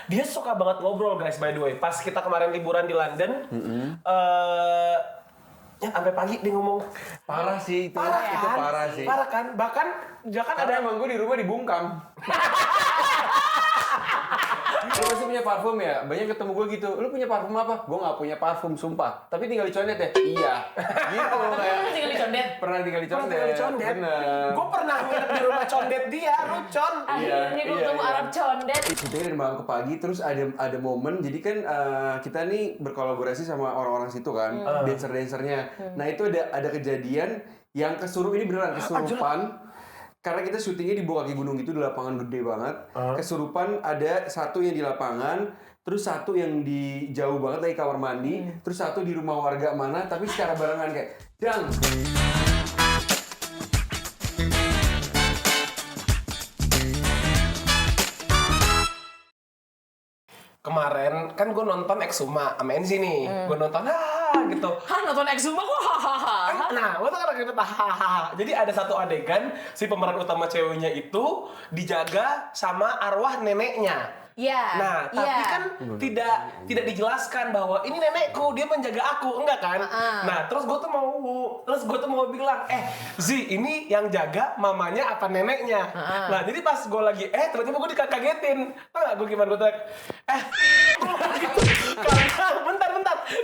Dia suka banget ngobrol guys, by the way. Pas kita kemarin liburan di London, ya sampai pagi dia ngomong. Parah sih itu. Parah Itu kan? parah sih. Parah kan? Bahkan jangan Karena ada emang gue di rumah dibungkam. Lu pasti punya parfum ya? Banyak ketemu gue gitu. Lu punya parfum apa? Gue nggak punya parfum, sumpah. Tapi tinggal di condet ya? Iya. Gitu kayak. Tinggal di condet. Pernah tinggal di condet. Bener. Gue pernah nginep di rumah condet dia, Lucon. Akhirnya gue ketemu iya. Arab condet. Syutingnya dari malam ke pagi, terus ada momen, jadi kan kita nih berkolaborasi sama orang-orang situ kan, dancer-dancernya. Nah itu ada kejadian yang ini beneran kesurupan. Karena kita syutingnya di bawah kaki gunung itu di lapangan gede banget. Kesurupan ada satu yang di lapangan, terus satu yang di jauh banget dari kamar mandi, terus satu di rumah warga mana, tapi secara barengan kayak, dang. Kemarin kan gue nonton Exuma sama Enzi nih. Gue nonton gitu. Hah, nonton Exuma kok hahaha. Nah, gue tuh kadang-kadang hahaha. Jadi ada satu adegan si pemeran utama ceweknya itu dijaga sama arwah neneknya. Iya. Nah, tapi kan tidak dijelaskan bahwa ini nenekku, dia menjaga aku, enggak kan? Nah, terus gue tuh mau bilang, Zi, ini yang jaga mamanya apa neneknya? Nah, jadi pas gue lagi, tiba-tiba gue dikagetin. Tau gak gue gimana? Gue tuh, gitu. Bentar.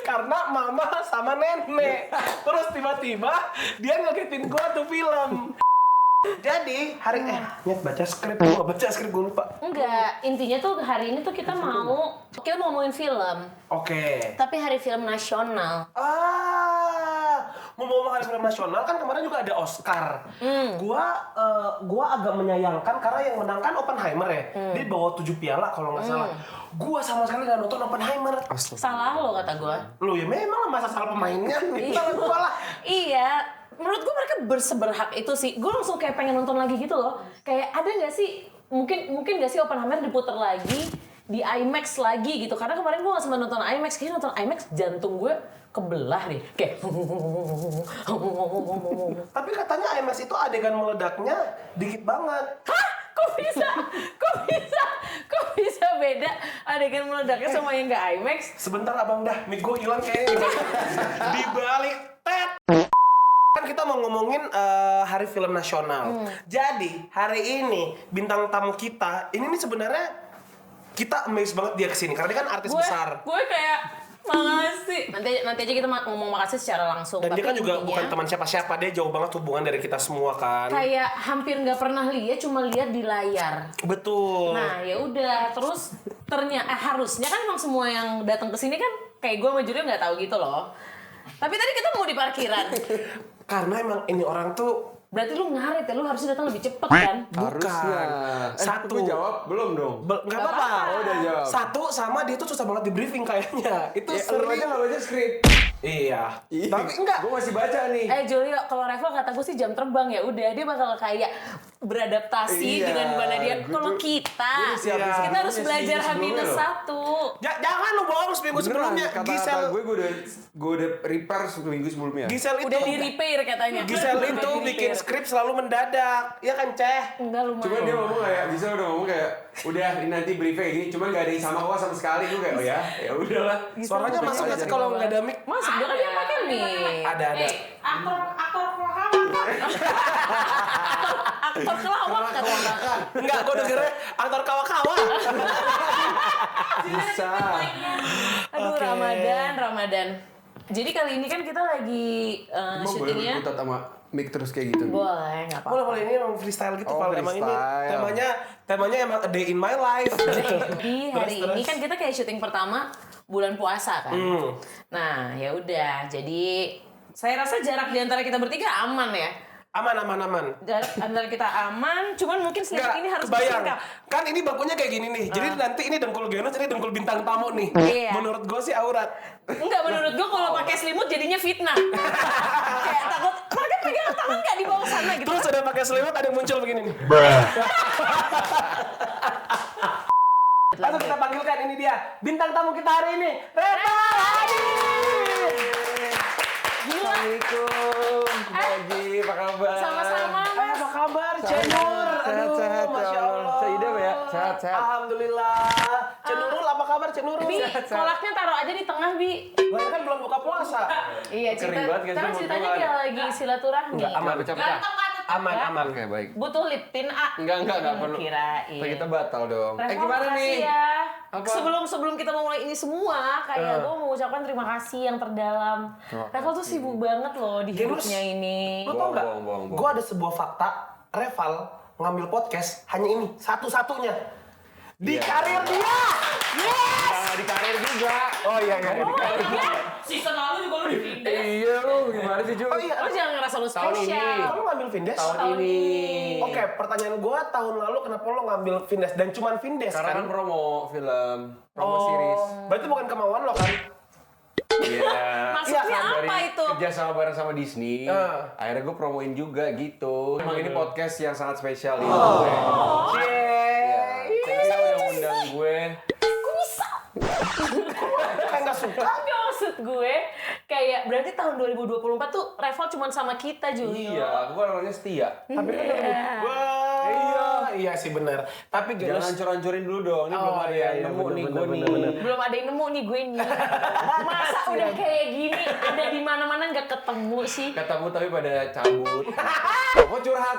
Karena mama sama nenek. Terus tiba-tiba dia ngagetin gue tuh film. Jadi hari nyet baca skrip gue lupa. Enggak, intinya tuh hari ini tuh kita mau ngomongin film. Oke. Tapi hari film nasional. Mau ngomong hari film nasional kan kemarin juga ada Oscar. Gua agak menyayangkan karena yang menang kan Oppenheimer ya. Dia bawa 7 piala kalau nggak salah. Gua sama sekali nggak nonton Oppenheimer. Salah lo kata gue. Lo ya memang lah, masa salah pemainnya. Salah gua lah. Iya, menurut gue mereka berseberhak itu sih. Gue langsung kayak pengen nonton lagi gitu loh. Kayak ada nggak sih mungkin nggak sih Oppenheimer diputar lagi di IMAX lagi gitu? Karena kemarin gue nggak sempat nonton IMAX. Kayaknya nonton IMAX jantung gue kebelah nih. Kayak. Tapi katanya IMAX itu adegan meledaknya dikit banget. Hah? Kok bisa beda adegan meledaknya sama yang nggak IMAX? Sebentar abang dah, mic gue hilang kayaknya di balik tet. Kan kita mau ngomongin hari film nasional. Jadi hari ini bintang tamu kita ini nih sebenarnya kita amazed banget dia kesini karena dia kan artis besar. Gue kayak makasih. Nanti aja kita ngomong makasih secara langsung. Dan tapi dia kan juga intinya, bukan teman siapa-siapa, dia jauh banget hubungan dari kita semua kan. Kayak hampir nggak pernah lihat, cuma lihat di layar. Betul. Nah ya udah, terus ternyata harusnya kan emang semua yang datang ke sini kan kayak gue sama Julio nggak tahu gitu loh. Tapi tadi kita mau di parkiran. Karena emang ini orang tuh Berarti lu ngaret ya, lu harusnya datang lebih cepet kan? Harusnya. Satu. Gue jawab belum dong. Nggak apa-apa. Oh, udah jawab. Satu sama dia tuh susah banget di briefing kayaknya. Itu Ya, lu aja nggak baca skrip. Iya. Tapi enggak. Gue masih baca nih. Julio, kalau Revo kata gue sih jam terbang ya udah dia bakal kayak beradaptasi Iya, dengan mana dia. gua Kalau tuh- kita, gua udah siapin kita harus sebelumnya, belajar seminggu sebelumnya H-1. Jangan lu bohong seminggu sebelumnya. Kata gue udah prepare seminggu sebelumnya. Gisel itu Udah di repair katanya. Gisel Udah itu di bikin repair. skrip selalu mendadak. Iya kan, Ceh? Enggak lumayan. Cuma dia ngomong kayak, bisa udah ngomong kayak, udah ini nanti briefnya kayak gini, cuman gak ada yang sama gua sama sekali. Gue kayak, oh ya udahlah. Suaranya masuk nggak sih kalau nggak ada mic? Masuk dia kan dia pakai mic. Ada. Aktor kelawak katanya. Enggak, gue dengernya aktor kawa-kawa. Bisa. Aduh, Oke. Ramadan. Jadi kali ini kan kita lagi Emang boleh syutingnya. berkutat sama mic terus kayak gitu? Boleh, nggak apa-apa. Boleh, ini emang freestyle gitu. Oh, Kalau emang ini freestyle. temanya emang a day in my life. Gitu. Jadi hari Terus. ini kan kita kayak syuting pertama bulan puasa kan. Nah, ya udah. Jadi saya rasa jarak di antara kita bertiga aman ya. Aman. Jarak antara kita aman, cuman mungkin Enggak, ini harus kebayang. disingkat. Kan ini bakunya kayak gini nih. Jadi nanti ini dengkul Genos, ini dengkul bintang tamu nih. Iya. Menurut gue sih aurat. Enggak, menurut gue kalau pakai selimut jadinya fitnah. Kayak takut, mereka pegang tangan nggak di bawah sana gitu. Terus udah pakai selimut ada yang muncul begini nih. Langsung kita panggilkan, ini dia bintang tamu kita hari ini, Reva Ladi. Gila. Assalamualaikum, Bagi, apa kabar? Sama-sama, Mas. Apa kabar, Cenur? Aduh, Sehat, Masya Allah. Seidam ya? Sehat. Alhamdulillah. Cenur Cik Nurul. Bi, kolaknya taruh aja di tengah, Bi. Lah kan belum buka puasa. Iya, Kering banget kan sekarang sih, ceritanya mau dia lagi silaturahmi. Enggak, aman. Pecah-pecah. Aman, aman. Oke, baik. Butuh lip tint, A. Enggak perlu. Kirain. Kita batal dong. Reva, Gimana makasih nih? ya. Apa? Sebelum kita mau mulai ini semua, kayak gue mau ucapkan terima kasih yang terdalam. Reval tuh sibuk banget loh di Genus. hidupnya ini. Lu tau nggak? Bohong. Gue ada sebuah fakta, Reval ngambil podcast hanya ini, satu-satunya. Di Iya. karir dia! Yes! Nah, di karir juga. Oh iya, di karir. Season lalu juga lu di Vindes. Iya lu gimana sih, Ju? Oh iya, Lu jangan ngerasa lu Tahun ini. spesial. kamu ngambil Vindes? Tahun ini. Oke, pertanyaan gue tahun lalu kenapa lo ngambil Vindes? Dan cuman Vindes Karena kan kan? promo film, promo series. Berarti bukan kemauan lo kan? Iya. Maksudnya Iya, apa itu? Kerja sama bareng sama Disney. Akhirnya gue promoin juga gitu. Emang ini podcast yang sangat spesial ini gue. Iya. Dia udah undang gue. Kok bisa? Kayak nggak suka? Nggak, maksud gue kayak berarti tahun 2024 tuh Reval cuma sama kita, Julio. Iya, gue orangnya setia. Tapi kan wah, iya sih benar. Tapi Jangan Genus, hancur-hancurin dulu dong. Ini belum ada yang nemu nih gue nih. Belum ada yang nemu nih gue nih. Masa udah kayak gini ada di mana-mana nggak ketemu sih? Ketemu tapi pada cabut. Kok curhat?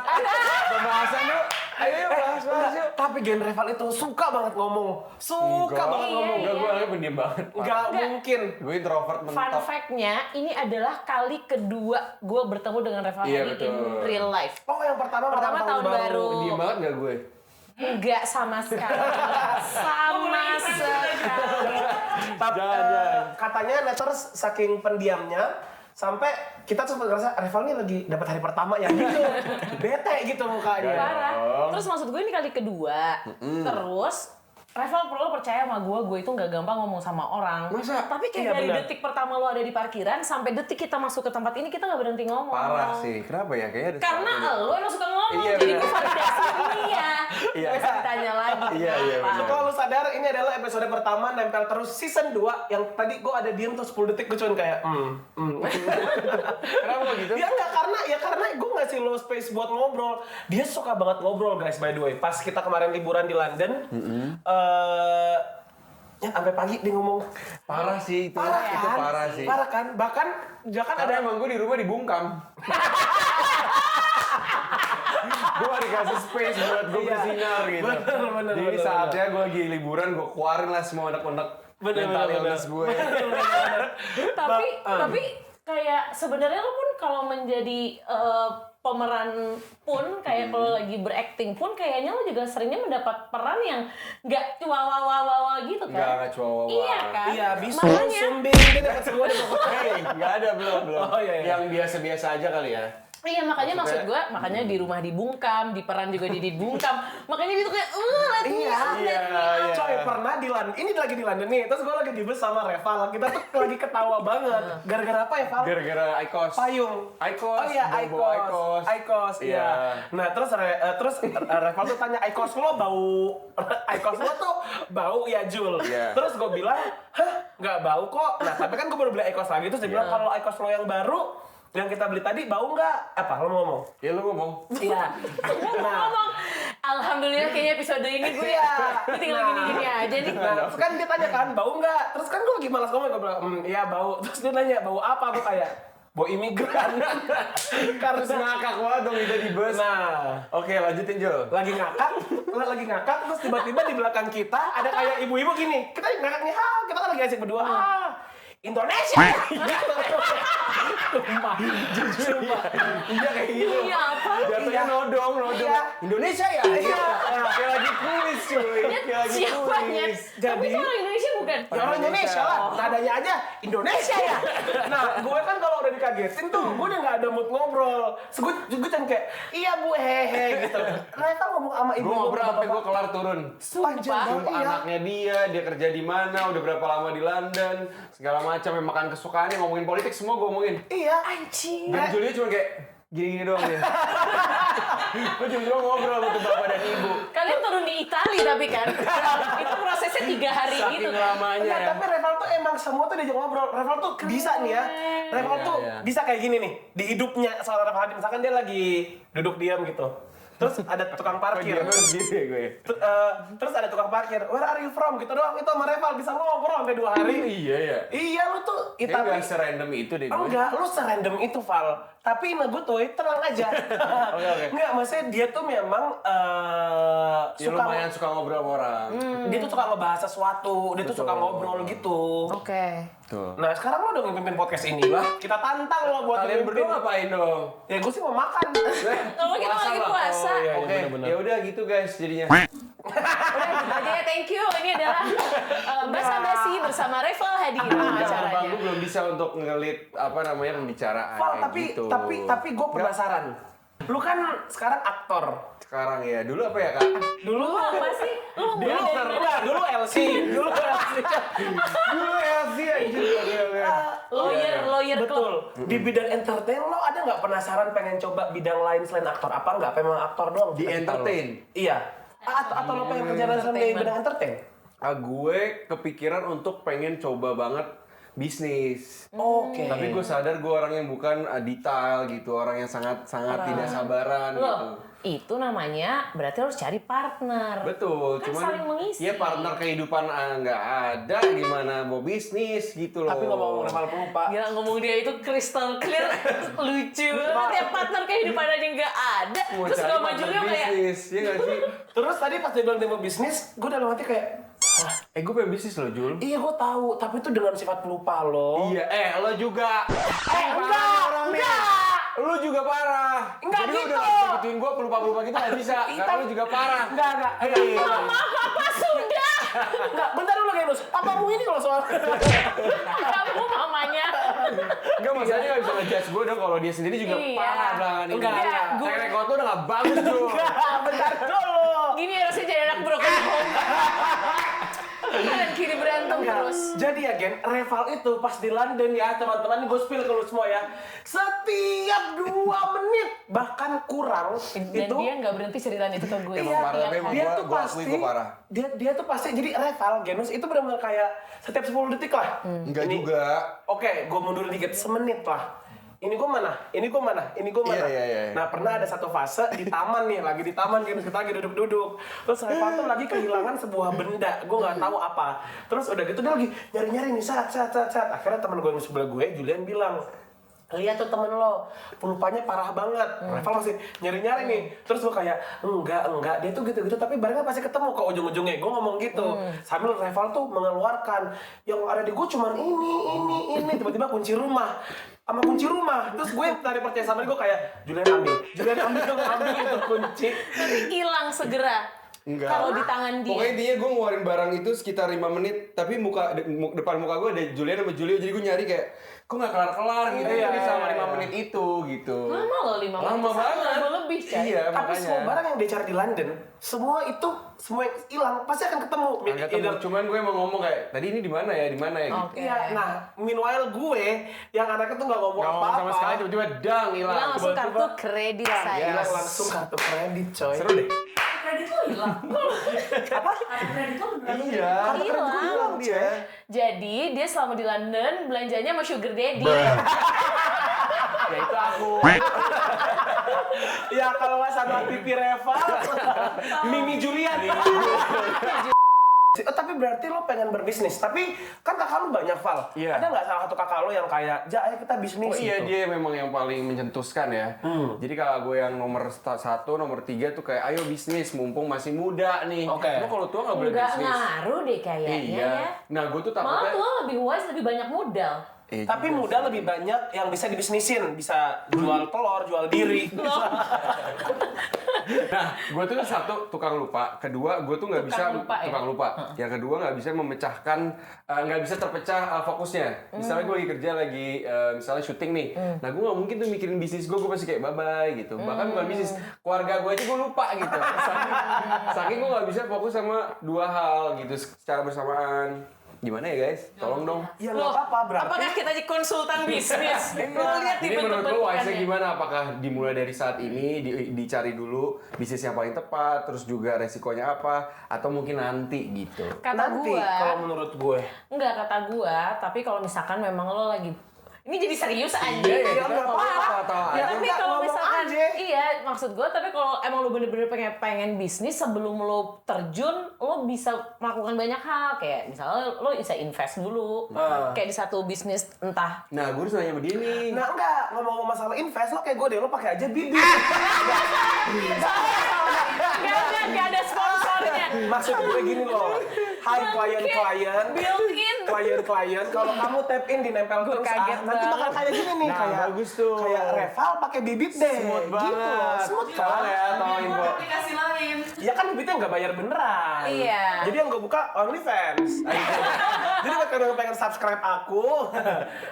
Pembahasan yuk. Ayo bahas yuk. tapi Gen Reval itu suka banget ngomong. Suka banget Iya, ngomong. Enggak, gue orangnya pendiam banget. Nggak mungkin. Gue introvert Fun mentok. fact-nya, ini adalah kali kedua gue bertemu dengan Reval Iya, Hadi in betul. real life. Oh, yang pertama Tahun baru. Pendiam banget gak gue? Enggak sama sekali. Sama sekali. Tapi Jangan. katanya Neters saking pendiamnya sampai kita tuh ngerasa Reval nih lagi dapat hari pertama ya gitu. Bete gitu mukanya. Parah. dong. Terus maksud gue ini kali kedua. Terus Reval perlu percaya sama gue itu nggak gampang ngomong sama orang. Masa? Tapi kayak Iya, dari benar. detik pertama lo ada di parkiran sampai detik kita masuk ke tempat ini kita nggak berhenti ngomong. Parah sih. Kenapa ya? Kayaknya ada Karena sesuatu. lo emang suka ngomong, Iya, jadi benar. gue validasi dia. Iya. Bisa ditanya lagi. Iya, iya, kenapa. benar. Kalau lu sadar ini adalah episode pertama nempel terus season 2 yang tadi gue ada diem tuh 10 detik gue cuman kayak Kenapa gitu? Ya enggak karena gue ngasih lo space buat ngobrol. Dia suka banget ngobrol guys by the way. Pas kita kemarin liburan di London, ya sampai pagi dia ngomong. Parah sih itu. Parah Itu kan? parah sih. Parah kan? Bahkan jangan Karena ada emang gue di rumah dibungkam. Gue dikasih space buat gue Iya. bersinar gitu. Bener, Jadi bener, saatnya gue lagi liburan, gue keluarin lah semua unek-unek Bener, mental bener, illness gue. Tapi kayak sebenarnya lo pun kalau menjadi pemeran pun kayak kalau lagi berakting pun kayaknya lo juga seringnya mendapat peran yang nggak wawa gitu kan? Nggak cowok. Iya kan? Iya, bisa Makanya sumbing dia dapat semua di pokoknya. Nggak ada belum. Oh, iya, iya. Yang biasa-biasa aja kali ya. iya makanya maksud Maksudnya- gue makanya di rumah dibungkam, di peran juga dibungkam. Makanya dia tuh kayak let me Iya, out, let me iya, out. iya. Coy, pernah di London, ini lagi di London nih, terus gue lagi di bus sama Reval, kita tuh lagi ketawa banget. Gara-gara apa ya, Val? Gara-gara Icos. Payung. Icos. Oh iya, bau Icos. Icos, iya. Iya. Nah, terus Reval tuh tanya, Icos lo bau, Icos lo tuh bau ya, Jul? Iya. Terus gue bilang, hah, nggak bau kok. Nah, tapi kan gue baru beli Icos lagi, terus dia bilang, Iya. kalau Icos lo yang baru, yang kita beli tadi bau nggak? Apa, lo mau ngomong? Ya lu ngomong. Iya. Ngomong, alhamdulillah kayaknya episode ini gue Iya. tinggal Nah. gini-gini aja nih. Nah, terus kan dia tanya kan, bau nggak? Terus kan gue lagi malas ngomong, gue bilang, iya bau. Terus dia nanya, bau apa? Gue kayak, bau imigran. Terus ngakak banget dong kita di bus. Nah, Oke, lanjutin Jul. lagi ngakak, terus tiba-tiba di belakang kita ada kayak ibu-ibu gini. Kita ngakak nih, kita kan lagi asik berdua. Indonesia! Sumpah. Iya kayak gitu. Iya apa? Jatuhnya nodong. Iya. Indonesia ya? Iya. Kayak lagi kuis cuy. Kayak lagi Siapanya? kuis. Tapi itu orang Indonesia bukan? Ya orang Indonesia lah, nadanya aja Indonesia ya. Nah, gue kan kalau udah dikagetin tuh, gue udah gak ada mood ngobrol. Gue kan kayak, iya bu, hehe gitu. Mereka ngomong sama ibu Gue ngobrol sampai gue kelar turun. Sumpah, Sumpah, iya. anaknya dia kerja di mana, udah berapa lama di London, segala macam, yang makan kesukaannya, ngomongin politik, semua gue omongin. Iya. Anjing. Dan Julia cuma kayak gini-gini doang dia. Gue cuma ngobrol sama tuh bapak dan ibu. Kalian turun di Itali tapi kan? Itu prosesnya 3 hari Saking gitu. lamanya Enggak, ya. tapi Reval tuh emang semua tuh diajak ngobrol. Reval tuh bisa nih ya. Reval Iya, tuh iya. bisa kayak gini nih. Di hidupnya seorang Reval Hadi. Misalkan dia lagi duduk diam gitu. Terus ada tukang parkir. Gitu ya gue. Terus ada tukang parkir. Where are you from? Gitu doang. Itu sama Reval bisa ngobrol sampai 2 hari. Iya ya. Iya lu tuh. Kayak nggak serandom itu deh gue. Enggak, lu serandom itu Val. Tapi ingat gue tuh, tenang aja. Oke. Enggak, maksudnya dia tuh memang Ya, lumayan suka ngobrol sama orang. Dia tuh suka ngebahas sesuatu, dia tuh suka ngobrol gitu. Oke. Tuh. Nah sekarang lo udah ngemimpin podcast ini, kita tantang lo buat Kalian ngemimpin. berdua ngapain dong? Ya gue sih mau makan. Kalau kita lagi lah. puasa. Oh, iya. Oke, bener-bener. ya udah gitu guys jadinya. Udah gitu aja ya, thank you. Ini adalah basa-basi bersama Reval hadir acaranya. Bang, gue belum bisa untuk ngelit pembicaraan Val, kayak gitu. tapi gue penasaran. Lu kan sekarang aktor. Sekarang ya, dulu apa ya kak? Dulu Apa sih? Lu dulu enggak, dulu LC. Dulu LC. Dulu LC anjir. lawyer Betul. club. Di bidang entertain lo ada nggak penasaran pengen coba bidang lain selain aktor? Apa nggak? Memang aktor doang? Di entertain? Iya. Atau lo pengen kerja di bidang entertain? Gue kepikiran untuk pengen coba banget bisnis. Oke. Tapi gue sadar gue orang yang bukan detail gitu, orang yang sangat tidak sabaran gitu. Loh, itu namanya berarti harus cari partner. Betul, Kan cuman saling mengisi. ya partner kehidupan nggak ada, gimana mau bisnis gitu loh. Tapi ngomong Reval pelupa. Gila ngomong dia itu crystal clear, lucu banget ya, partner kehidupan aja nggak ada. Mau Terus cari gak maju partner juga kayak bisnis, ya nggak sih? Terus tadi pas dia bilang dia mau bisnis, gue dalam hati kayak, Gue pengen bisnis loh Jul. iya gue tahu, tapi itu dengan sifat pelupa lo. Iya, lo juga. Enggak. Lu juga parah. Enggak Jadi lu gitu. udah nggak gituin gue pelupa-pelupa gitu nggak bisa. Karena lu juga parah. Enggak. mama papa sudah. Enggak, bentar dulu Genus. Papamu ini kalau soal. Kamu mamanya. Enggak, masalahnya nggak bisa ngejudge gue dong kalau dia sendiri juga Iya. parah belakangan ini. Enggak. Track record lu udah nggak bagus Jul. Bentar dulu. Gini harusnya jadi anak broken home. Kanan kiri berantem terus. Jadi ya Gen, Reval itu pas di London ya teman-teman, ini gue spill ke lu semua ya. Setiap 2 menit bahkan kurang Dan itu dia nggak berhenti ceritain itu ke gue. Emang parah, Tiap emang. hari. dia Gua- tuh gua pasti akui gua parah. dia tuh pasti jadi Reval Genus itu benar-benar kayak setiap 10 detik lah. Enggak Ini- juga. Oke, gue mundur dikit, semenit lah. Ini gue mana? Ini gue mana? Ini gue mana? Iya. Nah, pernah ada satu fase di taman nih, lagi di taman gitu, kita lagi duduk-duduk. Terus Reval tuh lagi kehilangan sebuah benda, gue nggak tahu apa. Terus udah gitu dia lagi nyari-nyari nih, saat. Akhirnya temen gue yang sebelah gue, Julian bilang, lihat tuh temen lo, pelupanya parah banget. Reval masih nyari-nyari nih. Terus gue kayak, enggak, dia tuh gitu-gitu, tapi barangnya pasti ketemu ke ujung-ujungnya. Gue ngomong gitu. Sambil Reval tuh mengeluarkan, yang ada di gue cuman ini. Tiba-tiba kunci rumah. Sama kunci rumah. Terus gue tadi percaya sama dia, gue kayak, Julian ambil itu kunci. Nanti hilang segera. Enggak. Kalau di tangan dia. Pokoknya intinya gue ngeluarin barang itu sekitar 5 menit, tapi depan muka gue ada Julian sama Julio, jadi gue nyari kayak, kok nggak kelar-kelar gitu, Iya, jadi selama iya. 5 menit itu gitu. Lama loh 5 menit. Lama banget. Lama lebih, Cai. Iya, Tapi makanya. semua barang yang dia cari di London, semua yang hilang pasti akan ketemu. Nggak ketemu, Either- cuman gue mau ngomong kayak, tadi ini di mana ya gitu. Oke. Iya, nah, meanwhile gue yang anaknya tuh nggak ngomong Nggak ngomong apa-apa. sama sekali, tiba-tiba dang hilang. Hilang langsung Tiba-tiba- kartu kredit saya. Hilang langsung kartu kredit, coy. Seru deh. Kredit lo hilang. Apa? Kartu kredit lo beneran Iya. Kartu kredit gue hilang, dia. Jadi dia selama di London belanjanya sama sugar daddy. Ya itu aku. Ya kalau nggak sama Pipi Reval, Mimi Julian. Tapi berarti lo pengen berbisnis. Tapi kan kakak lo banyak, Val. Iya. Ada nggak salah satu kakak lo yang kayak, ja, ayo kita bisnis Oh iya, gitu? dia memang yang paling mencetuskan ya. Jadi kakak gue yang nomor 1, nomor 3 tuh kayak ayo bisnis mumpung masih muda nih. Oke. Lu kalau tua nggak boleh Enggak bisnis. ngaruh deh kayaknya Iya. ya. Nah gue tuh Malah takutnya. tua lebih wise, lebih banyak modal. Tapi muda lebih banyak yang bisa dibisnisin, bisa jual telur, jual diri. Nah, gue tuh satu tukang lupa, kedua gue tuh nggak bisa Tukang lupa, ya? tukang lupa. Yang kedua nggak bisa memecahkan, nggak bisa terpecah fokusnya. Misalnya gue lagi kerja lagi, misalnya syuting nih. Nah gue nggak mungkin tuh mikirin bisnis gue pasti kayak bye bye gitu. Bahkan bukan bisnis, keluarga gue aja gue lupa gitu. Saking gue nggak bisa fokus sama 2 hal gitu secara bersamaan. Gimana ya guys? Tolong dong. Ya nggak apa-apa, berarti. Apakah kita jadi konsultan bisnis? Lo lihat Jadi menurut lo bentuk-bentukannya. wise gimana? Apakah dimulai dari saat ini, dicari dulu bisnis yang paling tepat, terus juga resikonya apa, atau mungkin nanti gitu? Kata nanti gua, kalau menurut gue. enggak kata gua, tapi kalau misalkan memang lo lagi Ini jadi serius aja. Iya, nggak apa-apa. tahu Ya, aja. tapi Nggak, kalau ngomong misalkan aja. iya maksud gue, tapi kalau emang lo bener-bener pengen bisnis sebelum lo terjun, lo bisa melakukan banyak hal kayak misalnya lo bisa invest dulu kayak di satu bisnis entah. Nah, gue harus nanya sama dia nih. Nah enggak, ngomong masalah invest lo kayak gue deh, lo pakai aja bibit. Gak ada sponsornya. Maksud gue gini loh, hai klien-klien, klien-klien, kalau kamu tap in di nempel Gue terus kaget nanti bakal banget. kayak gini nih, Nah, kayak bagus tuh. kayak Reval pakai bibit deh, Smooth gitu loh, banget. smooth Salah kan? ya, tahu info. aplikasi lain. Ya kan bibitnya nggak bayar beneran. Iya. Jadi yang gue buka OnlyFans. Jadi buat kalian yang pengen subscribe aku.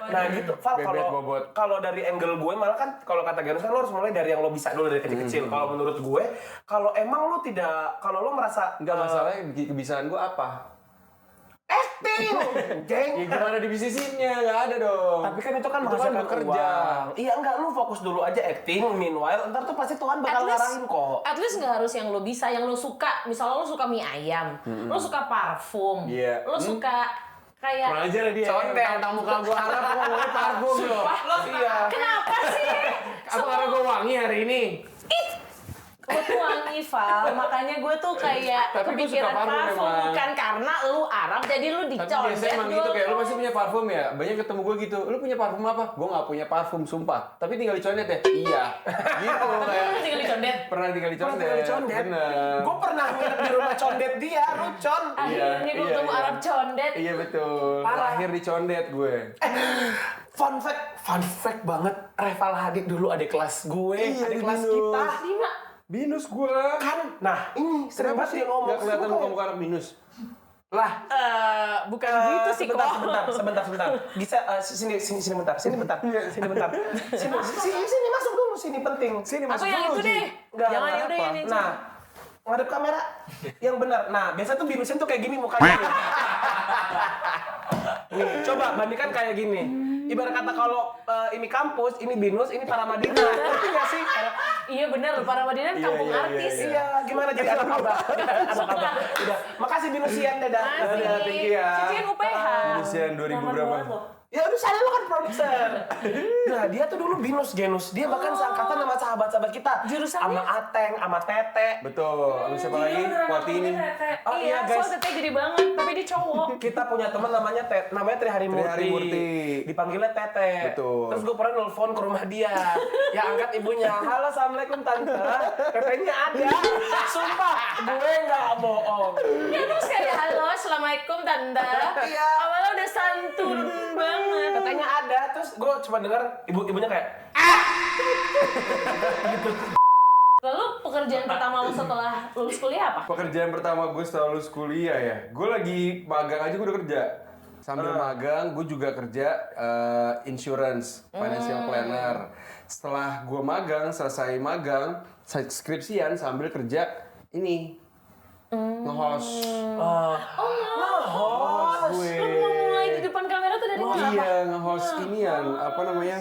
Nah gitu, Val, Bebet bobot. kalau dari angle gue malah kan kalau kata Ganus kan lo harus mulai dari yang lo bisa dulu dari kecil-kecil. Kalau menurut gue, kalau emang lo tidak, kalau lo merasa Enggak masalahnya kebiasaan gue apa? acting, geng. Ya gimana dibisnisinnya? Nggak ada dong. Tapi kan itu kan Itu menghasilkan bekerja. uang. Iya enggak, lu fokus dulu aja acting, meanwhile ntar tuh pasti Tuhan bakal ngarahin kok. At least nggak harus yang lo bisa, yang lo suka. Misalnya lo suka mie ayam, lo suka parfum, Iya. lo suka kayak. Kurang aja lah dia. Condet. Tahu muka gue Arab kok ngomongnya parfum loh. Iya. Kenapa sih? Aku karena gue wangi hari ini. Lo tuh wangi, Val. Makanya gue tuh kayak Tapi gue kepikiran suka parfum parfum. memang. Bukan karena lu Arab, jadi lu Tapi dicondet. biasanya emang gitu, kayak lu pasti punya parfum ya? Banyak ketemu gue gitu, lu punya parfum apa? Gue nggak punya parfum, sumpah. Tapi tinggal dicondet ya? Iya. Gitu Tapi kayak. lu tinggal dicondet. Pernah tinggal dicondet. Pernah condet. Bener. Gue pernah nginep di rumah condet dia, Rucon. Akhirnya gue iya, ketemu iya. Arab condet. Iya betul. Parah. Terakhir dicondet gue. Fun fact banget. Reval Hadid dulu adik kelas gue, Iya, adik di kelas Binus. kita. Lima. Minus gue. Kan, nah ini sering Kenapa banget sih dia ngomong. nggak kelihatan Suka. muka-muka anak minus? Lah, Bukan gitu sih kok. sebentar. Bisa sini bentar. Sini bentar. Sini masuk dulu, sini penting. Sini Atau masuk yang dulu, itu Ji. deh. Nggak, Jangan nggak yang udah apa. yang ini. Nah, ngadep kamera yang benar. Nah, biasa tuh binusin tuh kayak gini mukanya. Nih, coba bandingkan kayak gini. Ibarat kata kalau ini kampus, ini binus, ini Paramadina. Ngerti nggak sih? Iya bener, para Madinah Iya, kampung iya, iya, artis. iya. Iya, gimana jadi anak abah? Anak abah. Udah, makasih binusian, dadah. Masih. Dadah, thank you ya. Cician UPH. Binusian 2000 Nyaman berapa? banget loh. Ya udah sana lo kan produser. Nah dia tuh dulu binus genus. Dia bahkan seangkatan sama sahabat-sahabat kita. Jurusannya? Sama Ateng, sama Tete. Betul. Lalu siapa lagi? Wati ini. Oh iya, iya guys. soalnya teteh gede banget, tapi dia cowok. Kita punya teman namanya Tri Harimurti. Tri Harimurti. Dipanggilnya Tete. Betul. Terus gue pernah nelfon ke rumah dia. Ya angkat ibunya. Halo, assalamualaikum tante. Tetenya ada. Sumpah, gue nggak bohong. Ya terus kayak, halo, assalamualaikum tante. Iya. Awalnya udah santun banget. Tetenya ada. Terus gue cuma dengar ibunya kayak. Lalu pekerjaan pertama lo setelah lulus kuliah apa? Pekerjaan pertama gue setelah lulus kuliah ya. Gue lagi magang aja gue udah kerja. Sambil magang, gue juga kerja insurance, financial planner. Setelah gue magang, selesai magang, skripsian sambil kerja ini. Nge-host. Nge-host. Gue. Lo mau mulai di depan kamera tuh dari mana? Iya, nge-host inian, apa namanya?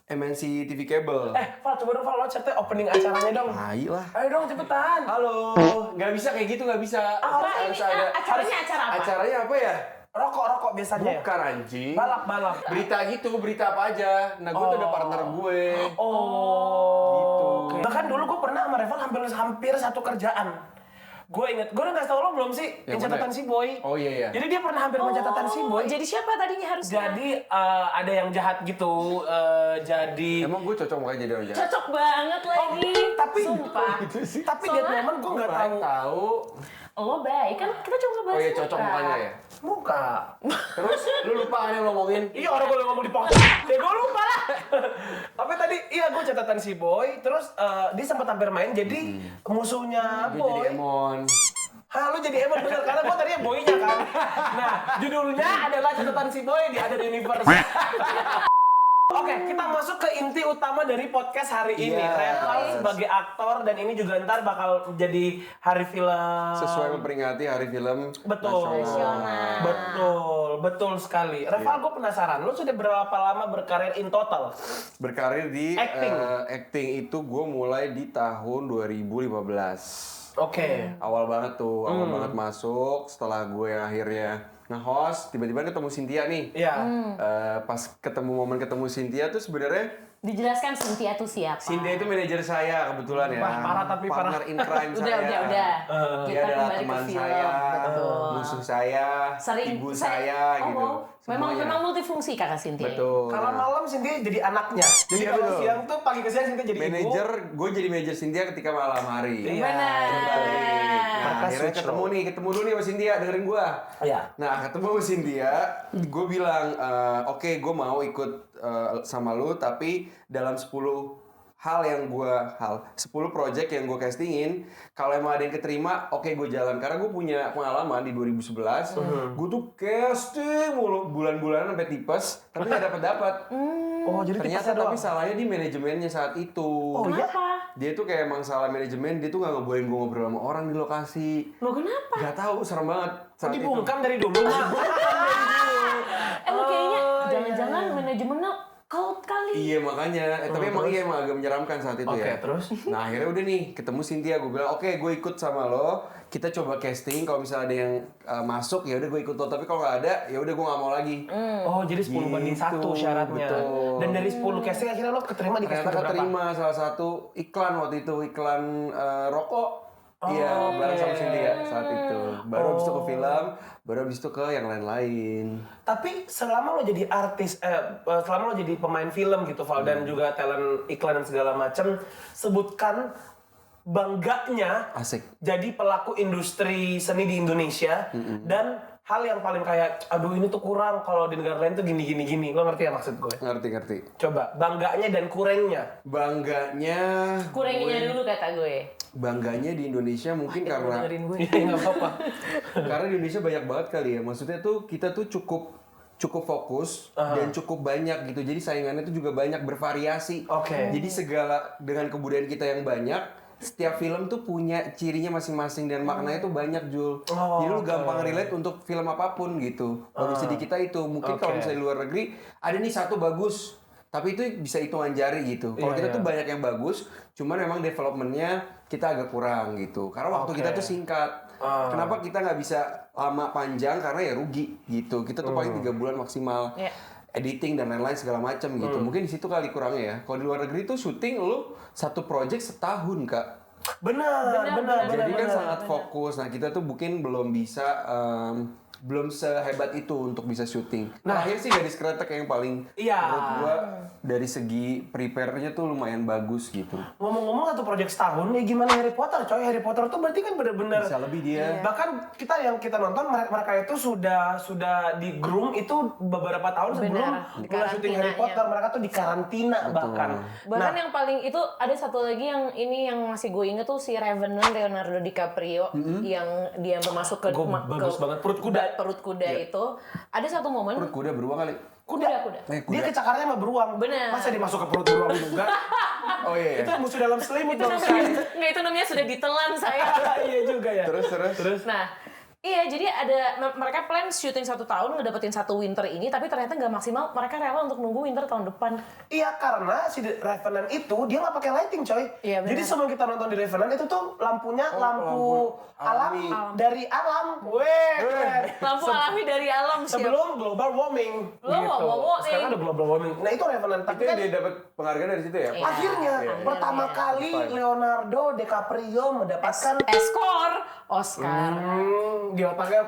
MNC TV Cable. Val, coba dong Val, lo chatnya opening acaranya dong. Tai lah. Ayo dong cepetan. Halo, nggak bisa kayak gitu, nggak bisa. Apa ini? Acaranya acara apa? Acaranya apa ya? Rokok biasanya. ya? Bukan anjing. Balap. Berita gitu, berita apa aja. Nah, gue tuh ada partner gue. Oh. Gitu. Oke. Bahkan dulu gue pernah sama Reval hampir satu kerjaan. Gue inget, gue udah ngasih tau lo belum sih? Yang Catatan mana? si Boy. Oh iya. Jadi dia pernah hampir mencatatan si Boy. Jadi siapa tadinya harusnya? Jadi ada yang jahat gitu. Jadi Emang gue cocok makanya jadi orang jahat. Cocok banget lagi. tapi Sumpah. Gitu sih. tapi dia momen gue nggak tahu. Tahu. Lo baik kan kita cuma ngebahas Oh iya muka. cocok makanya ya. Muka. Terus lu lupa kan yang lo ngomongin? Iya orang gue ngomong di podcast. Ya gue lupa lah. Tapi tadi iya gue catatan si Boy. Terus dia sempat hampir main jadi musuhnya Gue Boy. jadi Emon. Hah, lu jadi Emon bener karena gue tadinya Boy-nya kan. Nah, judulnya adalah catatan si Boy di Other Universe. Oke, kita masuk ke inti utama dari podcast hari ini. Yes. Reval sebagai aktor dan ini juga ntar bakal jadi hari film. Sesuai memperingati Hari Film Betul. Nasional. Betul sekali. Reval, gue penasaran, lu sudah berapa lama berkarir in total? Berkarir di Acting. acting itu gue mulai di tahun 2015. Oke. Awal banget tuh, awal banget masuk. Setelah gue yang akhirnya nge-host, tiba-tiba ketemu Cynthia nih. Iya. Pas momen ketemu Cynthia tuh sebenarnya Dijelaskan Cynthia tuh siapa? Cynthia itu manajer saya kebetulan ya. Wah, parah tapi partner parah. in crime Udah, saya. udah. Dia Kita adalah kembali ke teman film. saya, Betul. musuh saya, ibu saya oh, gitu. wow. Memang Semuanya. multifungsi kakak Cynthia. Betul. Kalau malam Cynthia jadi anaknya. Jadi Iya, kalau betul. siang tuh pagi ke siang Cynthia jadi Manajer, gue jadi manajer Cynthia ketika malam hari. Iya. Benar. Terbalik. Nah, Mereka akhirnya switch ketemu dulu nih sama Cynthia, dengerin gua. Iya. Nah, ketemu sama Cynthia, gue bilang, oke, gue mau ikut sama lu, tapi dalam 10 project yang gue castingin, kalau emang ada yang keterima, oke gue jalan. Karena gue punya pengalaman di 2011, gue tuh casting mulu bulan-bulanan sampai tipes, tapi nggak dapat. Oh, jadi Ternyata tipesnya tapi doang. salahnya di manajemennya saat itu. Oh, iya? Kenapa? Dia tuh kayak emang salah manajemen, dia tuh nggak ngebolehin gue ngobrol sama orang di lokasi. Lo kenapa? Gak tahu, serem banget saat itu. Dibungkam dari dulu mah. Kayaknya Oh, jangan-jangan manajemennya kaut kali. Iya makanya, tapi emang agak menyeramkan saat itu Oke, ya. terus? Nah akhirnya udah nih, ketemu Cynthia, gue bilang oke gue ikut sama lo, kita coba casting, kalau misalnya ada yang masuk ya udah gue ikut lo, tapi kalau nggak ada ya udah gue nggak mau lagi. Oh, jadi 10 banding 1 Gitu, syaratnya. betul. Dan dari 10 casting akhirnya lo keterima di casting Ternyata berapa? keterima salah satu iklan waktu itu, iklan rokok. Iya, bareng sama Cynthia saat itu. Baru habis itu ke film, baru habis itu ke yang lain-lain. Tapi selama lo jadi artis, selama lo jadi pemain film gitu, Val, dan juga talent iklan dan segala macam, sebutkan bangganya Asik. jadi pelaku industri seni di Indonesia dan hal yang paling kayak, aduh ini tuh kurang kalau di negara lain tuh gini. Lo ngerti ya maksud gue? Ngerti. Coba, bangganya dan kurangnya. Bangganya Kuranginya dulu kata gue. Bangganya di Indonesia mungkin karena Dengerin gue. Iya, nggak apa-apa. karena di Indonesia banyak banget kali ya. Maksudnya tuh kita tuh cukup fokus dan cukup banyak gitu. Jadi saingannya tuh juga banyak, bervariasi. Oke. Jadi dengan kebudayaan kita yang banyak, setiap film tuh punya cirinya masing-masing dan maknanya tuh banyak, Jul. Oh, Jadi lu oke. gampang relate untuk film apapun gitu. Bagusnya di kita itu. Mungkin kalau Oke. misalnya di luar negeri ada nih satu bagus, tapi itu bisa hitungan jari gitu. Kalau Iya, kita tuh iya. banyak yang bagus, cuman memang developmentnya kita agak kurang gitu. Karena waktu Oke. kita tuh singkat. Kenapa kita nggak bisa lama panjang? Karena ya rugi gitu. Kita tuh paling 3 bulan maksimal. Iya. Editing dan lain-lain segala macam gitu. Mungkin di situ kali kurangnya ya. Kalau di luar negeri tuh syuting lu satu project setahun, Kak. Benar. Jadi kan sangat fokus. Nah, kita tuh mungkin belum bisa belum sehebat itu untuk bisa syuting. Nah. Terakhir sih Gadis Kretek yang paling Iya. menurut gua dari segi prepare-nya tuh lumayan bagus gitu. Ngomong-ngomong satu project setahun, ya gimana Harry Potter, coy? Harry Potter tuh berarti kan bener-bener Bisa lebih dia. bahkan yang kita nonton mereka itu sudah di groom itu beberapa tahun sebelum Benar, mulai syuting Harry karantinanya. Potter, mereka tuh di karantina bahkan. Bahkan yang paling itu ada satu lagi yang ini yang masih gue inget tuh si Revenant Leonardo DiCaprio yang dia masuk ke Bagus banget, perut kuda. itu. Ada satu momen Perut kuda beruang kali. kuda. Dia kecakarnya sama beruang. Bener. Masa dimasuk ke perut beruang juga? Oh iya. Itu musuh dalam selimut Itu dong. namanya, nggak itu namanya sudah ditelan saya. Iya juga ya. Terus. Nah, iya, jadi mereka plan syuting 1 tahun ngedapetin 1 winter ini, tapi ternyata nggak maksimal. Mereka rela untuk nunggu winter tahun depan. Iya, karena si Revenant itu dia nggak pakai lighting, coy. Iya, benar. Jadi sebelum kita nonton di Revenant itu tuh lampunya lampu alam alami. dari alam. Weh, keren. Lampu alami dari alam sih. Sebelum global warming. Global warming. Sekarang ada global warming. Nah, itu Revenant. Itu Tapi yang kan dia dapat penghargaan dari situ ya? Iya. akhirnya pertama Iya. kali Leonardo DiCaprio mendapatkan Oscar. di otaknya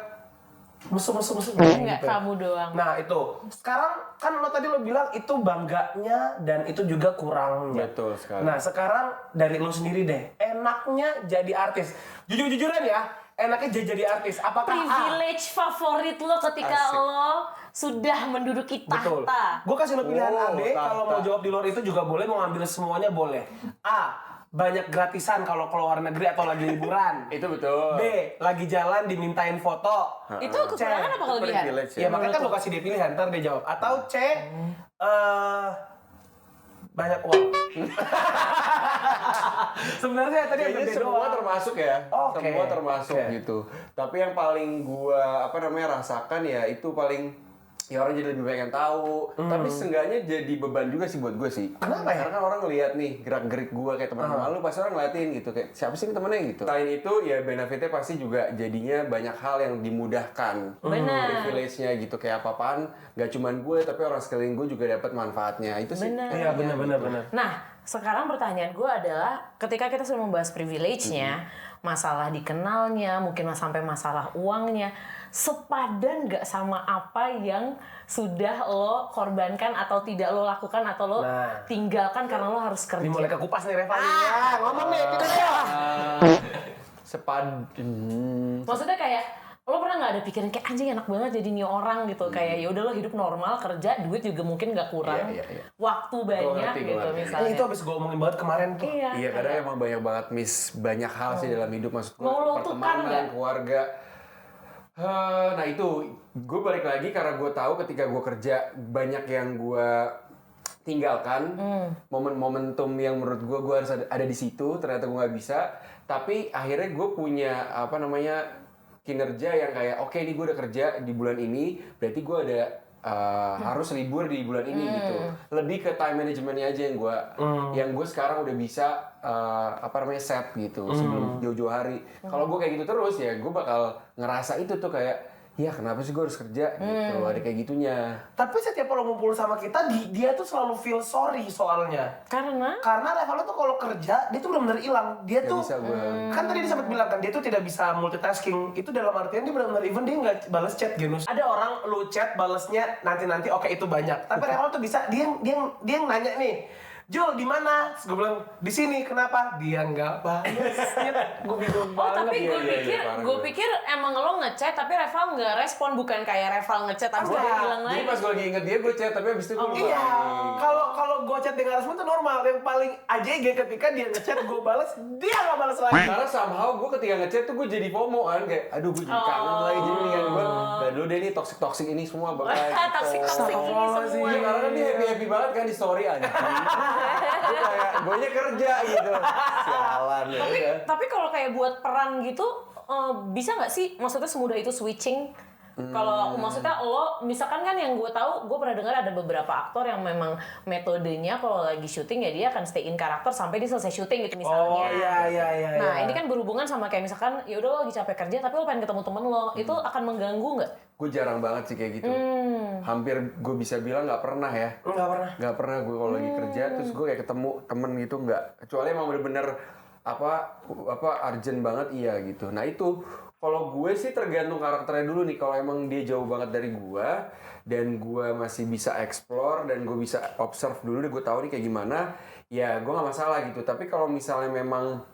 musuh. Enggak, kamu doang. Nah itu, sekarang kan lo tadi lo bilang itu bangganya dan itu juga kurangnya. Betul sekali. Nah sekarang dari lo sendiri deh, enaknya jadi artis. Jujur-jujuran ya, enaknya jadi artis. Apakah Privilege favorit lo ketika Asik. lo sudah menduduki Betul. tahta. Gue kasih lo pilihan A, Oh, B. Kalau tahta. mau jawab di luar itu juga boleh, mau ambil semuanya boleh. A, banyak gratisan kalau keluar negeri atau lagi liburan. Itu betul. B, lagi jalan dimintain foto. Itu kekurangan apa kelebihan? Privilege Ya makanya kan lo kasih dia pilihan, ntar dia jawab. Atau C, banyak uang. Sebenarnya tadi yang Kayaknya gede semua doang. termasuk ya. Oke. Semua termasuk Oke. gitu. Tapi yang paling gua rasakan ya itu paling ya orang jadi lebih banyak yang tahu. Tapi seenggaknya jadi beban juga sih buat gue sih. Kenapa ya? Karena kan orang ngeliat nih gerak-gerik gue kayak teman-teman lu, pasti orang ngeliatin gitu kayak siapa sih ini temennya gitu. Selain itu ya benefitnya pasti juga jadinya banyak hal yang dimudahkan. Benar. Privilege-nya gitu kayak apa-apaan, nggak cuman gue tapi orang sekeliling gue juga dapat manfaatnya. Itu sih. Benar. Iya benar. Nah, sekarang pertanyaan gue adalah ketika kita sudah membahas privilege-nya, masalah dikenalnya, mungkin sampai masalah uangnya, sepadan nggak sama apa yang sudah lo korbankan atau tidak lo lakukan atau lo tinggalkan karena lo harus kerja? Dimulai ke kupas nih Reva. Ya, ngomong nih, tidak ya. Maksudnya kayak lo pernah nggak ada pikiran kayak anjing enak banget jadi nih orang gitu, kayak ya udah lo hidup normal, kerja, duit juga mungkin nggak kurang, Iya. waktu banyak ngerti, gitu ngerti. misalnya. Itu habis gue omongin banget kemarin tuh. Iya, kadang emang banyak banget miss banyak hal sih dalam hidup, maksud gue Mau lo tukar nggak? pertemanan, keluarga. Nah itu, gue balik lagi karena gue tahu ketika gue kerja banyak yang gue tinggalkan, momentum yang menurut gue harus ada di situ, ternyata gue nggak bisa. Tapi akhirnya gue punya kinerja yang kayak oke, ini gue udah kerja di bulan ini, berarti gue ada harus libur di bulan ini gitu. Lebih ke time managementnya aja yang gue sekarang udah bisa set gitu sebelum jauh-jauh hari. Kalau gue kayak gitu terus ya gue bakal ngerasa itu tuh kayak ya kenapa sih gue harus kerja gitu, ada kayak gitunya. Tapi setiap lo ngumpul sama kita, dia tuh selalu feel sorry soalnya. Karena Reva lo tuh kalau kerja, dia tuh benar-benar hilang. Dia Gak tuh, bisa gue. kan tadi dia sempat bilang kan, dia tuh tidak bisa multitasking. Itu dalam artian dia benar-benar even dia nggak balas chat Genus. Ada orang lu chat balesnya nanti, oke itu banyak. Tapi Reva lo tuh bisa, dia yang nanya nih, Jul di mana? Gue bilang di sini. Kenapa? Dia nggak balas. Gue bingung banget. tapi Iya, gue pikir emang lo ngechat tapi Reval nggak respon, bukan kayak Reval ngechat habis dia hilang Jadi lagi. pas gue lagi inget dia gue chat, tapi abis itu gue Iya, kalau gue chat dengan respon itu normal. Yang paling AJG ketika dia ngechat gue balas, dia nggak balas lagi. karena somehow gue ketika ngechat tuh gue jadi FOMO kan, kayak aduh gue jadi kangen lagi, jadi mendingan gue udah dulu deh nih toxic ini semua bakal Toxic ini semua. Iya, karena kan dia happy banget kan di story anjing. Gue kayak gue nya kerja gitu, sialan ya. Tapi kalau kayak buat peran gitu, bisa nggak sih? Maksudnya semudah itu switching? Kalau maksudnya lo, misalkan kan yang gue tahu, gue pernah dengar ada beberapa aktor yang memang metodenya kalau lagi syuting ya dia akan stay in karakter sampai dia selesai syuting gitu misalnya. Oh iya. Nah ini kan berhubungan sama kayak misalkan ya udah lo lagi capek kerja tapi lo pengen ketemu temen lo, itu akan mengganggu nggak? Gue jarang banget sih kayak gitu. Hampir gue bisa bilang nggak pernah ya. Nggak pernah gue kalau lagi kerja terus gue kayak ketemu temen gitu nggak. Kecuali emang bener-bener apa urgent banget iya gitu. Nah itu kalau gue sih tergantung karakternya dulu nih. Kalau emang dia jauh banget dari gue dan gue masih bisa explore dan gue bisa observe dulu deh, gue tahu nih kayak gimana, ya gue nggak masalah gitu. Tapi kalau misalnya memang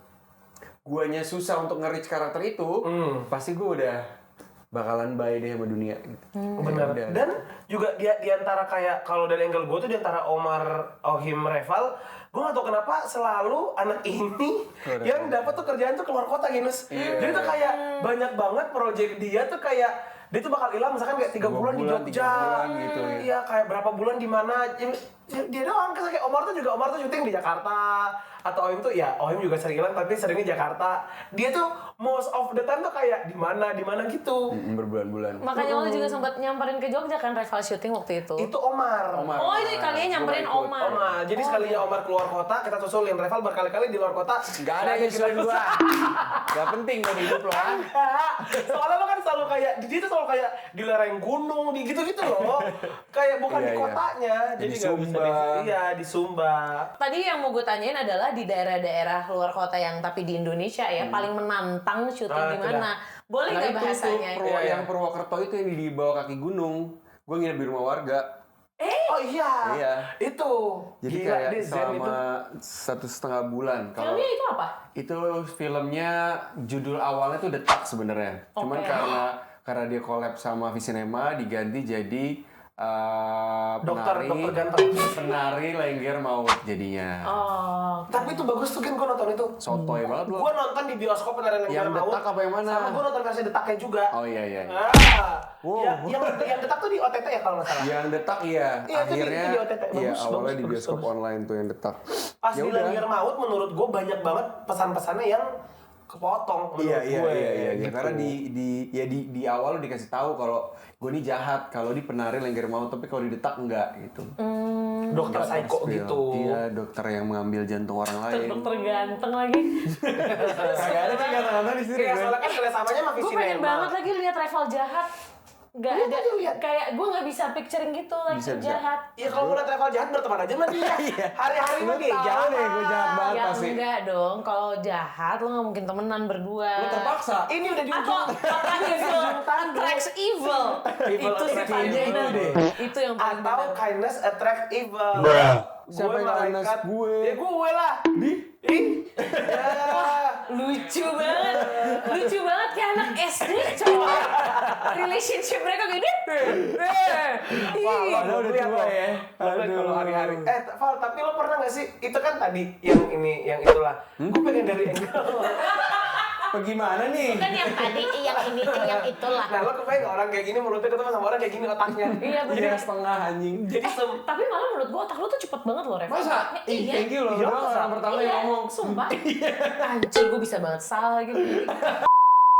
guanya susah untuk nge-reach karakter itu, pasti gue udah bakalan bye deh sama dunia gitu. Benar. Dan juga di antara kayak kalau dari angle gue tuh di antara Omar, Ohim, Reval, gue gak tau kenapa selalu anak ini yang dapat tuh kerjaan tuh keluar kota Genus. Jadi tuh kayak banyak banget project dia tuh kayak dia tuh bakal hilang misalkan kayak 3 bulan di Jogja. 3 bulan gitu ya. Iya, kayak berapa bulan di mana. Dia doang kayak Omar tuh syuting di Jakarta. Atau Ohim tuh ya Ohim juga sering hilang tapi seringnya Jakarta. Dia tuh most of the time tuh kayak di mana gitu. Berbulan-bulan. Makanya lo juga sempat nyamperin ke Jogja kan Reval syuting waktu itu. Itu Omar. Oh itu kalian nyamperin Omar. Omar. Jadi sekalinya Omar keluar kota, kita susulin. Reval berkali-kali di luar kota. Gak ada yang nyusulin gua. Gak penting lo di hidup lo. Soalnya lo kan selalu kayak, dia tuh selalu kayak di lereng gunung, di gitu-gitu loh. Kayak bukan di kotanya. Jadi nggak bisa di Sumba. Tadi yang mau gue tanyain adalah di daerah-daerah luar kota yang tapi di Indonesia ya paling menantang syuting di mana? Boleh nggak bahasanya? Yang Purwokerto itu yang di bawah kaki gunung. Gue nginep di rumah warga. Oh iya. Itu. Jadi Gila, kayak dia zen itu. selama 1,5 bulan. Filmnya itu apa? Itu filmnya judul awalnya tuh Detak sebenarnya. Cuman karena dia collab sama Visinema diganti jadi Dokter ganteng. penari Lengger Maut jadinya. Oh. Tapi itu bagus tuh kan, gue nonton itu. Sotoy banget lo. Gue nonton di bioskop Penari Lengger Yang Maut. Detak apa yang mana? Sama gue nonton versi Detaknya juga. Oh iya. Wow. Yang Detak tuh di OTT ya kalau nggak salah. Yang Detak iya. Iya, itu Akhirnya di OTT. iya Bagus, awalnya bagus, di bioskop bagus. online tuh yang Detak. Pas Ya di udah. Lengger Maut menurut gue banyak banget pesan-pesannya yang kepotong menurut Iya, gue. gitu. Gitu. Karena di awal lu dikasih tahu kalau gue ini jahat, kalau di penari lengger mau, tapi kalau didetak enggak gitu. Dokter Nggak psycho spill. gitu. Iya, dokter yang mengambil jantung orang lain. Dokter ganteng lagi. Kagak ada sih kata-kata di sini. Iya, soalnya kan kerjasamanya sama Gue Visi pengen Nema. banget lagi lihat rival jahat. Gak Lihat ada, aja, lihat. kayak gue gak bisa picturing gitu lagi Bisa. jahat. Ya kalau mau lihat travel jahat berteman aja sama dia. Hari-hari mah dia Tahu jahat. deh, gue jahat banget Ya pasti. enggak dong, kalau jahat lo gak mungkin temenan berdua. Lu terpaksa. Ini udah di Atau ujung. evil, attracts evil. Evil Itu sih attracts paling evil. benar. Itu deh. Itu yang paling Atau benar. kindness attract evil. Siapa yang kindness gue? Ya gue lah. Ih. Ya. Lucu banget. Lucu banget kayak anak SD coy. Relationship mereka gini. Wah, Padahal udah lihat tua lo. ya. Lo lihat Aduh. kalau hari-hari. Val, tapi lo pernah gak sih? Itu kan tadi yang ini, yang itulah. Gue pengen dari angle. Bagaimana nih? Kan yang tadi, yang ini, yang itulah. Nah, lo kebayang orang kayak gini, mulutnya ketemu sama orang kayak gini otaknya. Iya bener. Iya, setengah anjing. Jadi Tapi malah menurut gua otak lu tuh cepet banget loh, Reva. Masa? Ih, Iya. thank you loh. Iya, Lu orang pertama yang ngomong. Sumpah. Anjir, gua bisa banget salah gitu.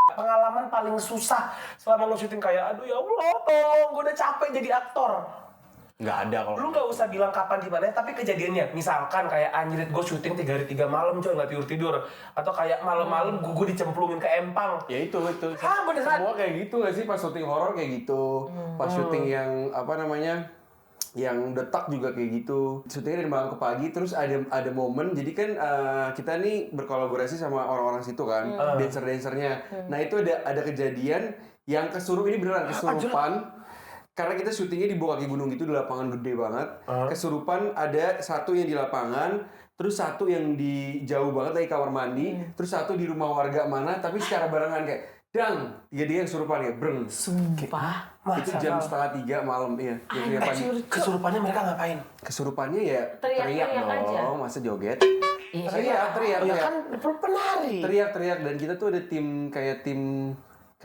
pengalaman paling susah selama lo syuting kayak aduh ya Allah tolong gue udah capek jadi aktor. Nggak ada kalau. Lu nggak usah bilang kapan di mana, tapi kejadiannya misalkan kayak anjrit gue syuting 3 hari 3 malam coy nggak tidur atau kayak malam-malam gue dicemplungin ke empang. Ya itu. Hah, beneran? Semua kayak gitu nggak sih pas syuting horor kayak gitu. Pas syuting yang apa namanya? Yang detak juga kayak gitu. Syutingnya dari malam ke pagi, terus ada momen. Jadi kan kita nih berkolaborasi sama orang-orang situ kan, dancer-dancernya. Nah itu ada kejadian yang ini beneran kesurupan. Karena kita syutingnya di bawah kaki gunung gitu, di lapangan gede banget. Kesurupan ada satu yang di lapangan, terus satu yang di jauh banget dari kamar mandi, terus satu di rumah warga mana, tapi secara barengan kayak dang, tiga yang kesurupan ya, breng. Sumpah. Itu jam 2:30 malam, iya. Jam 3 pagi. Kesurupannya mereka ngapain? Kesurupannya ya Teriak-teriak teriak aja. dong, masa joget? Iya. Teriak. Ya kan penari. Teriak, dan kita tuh ada tim kayak tim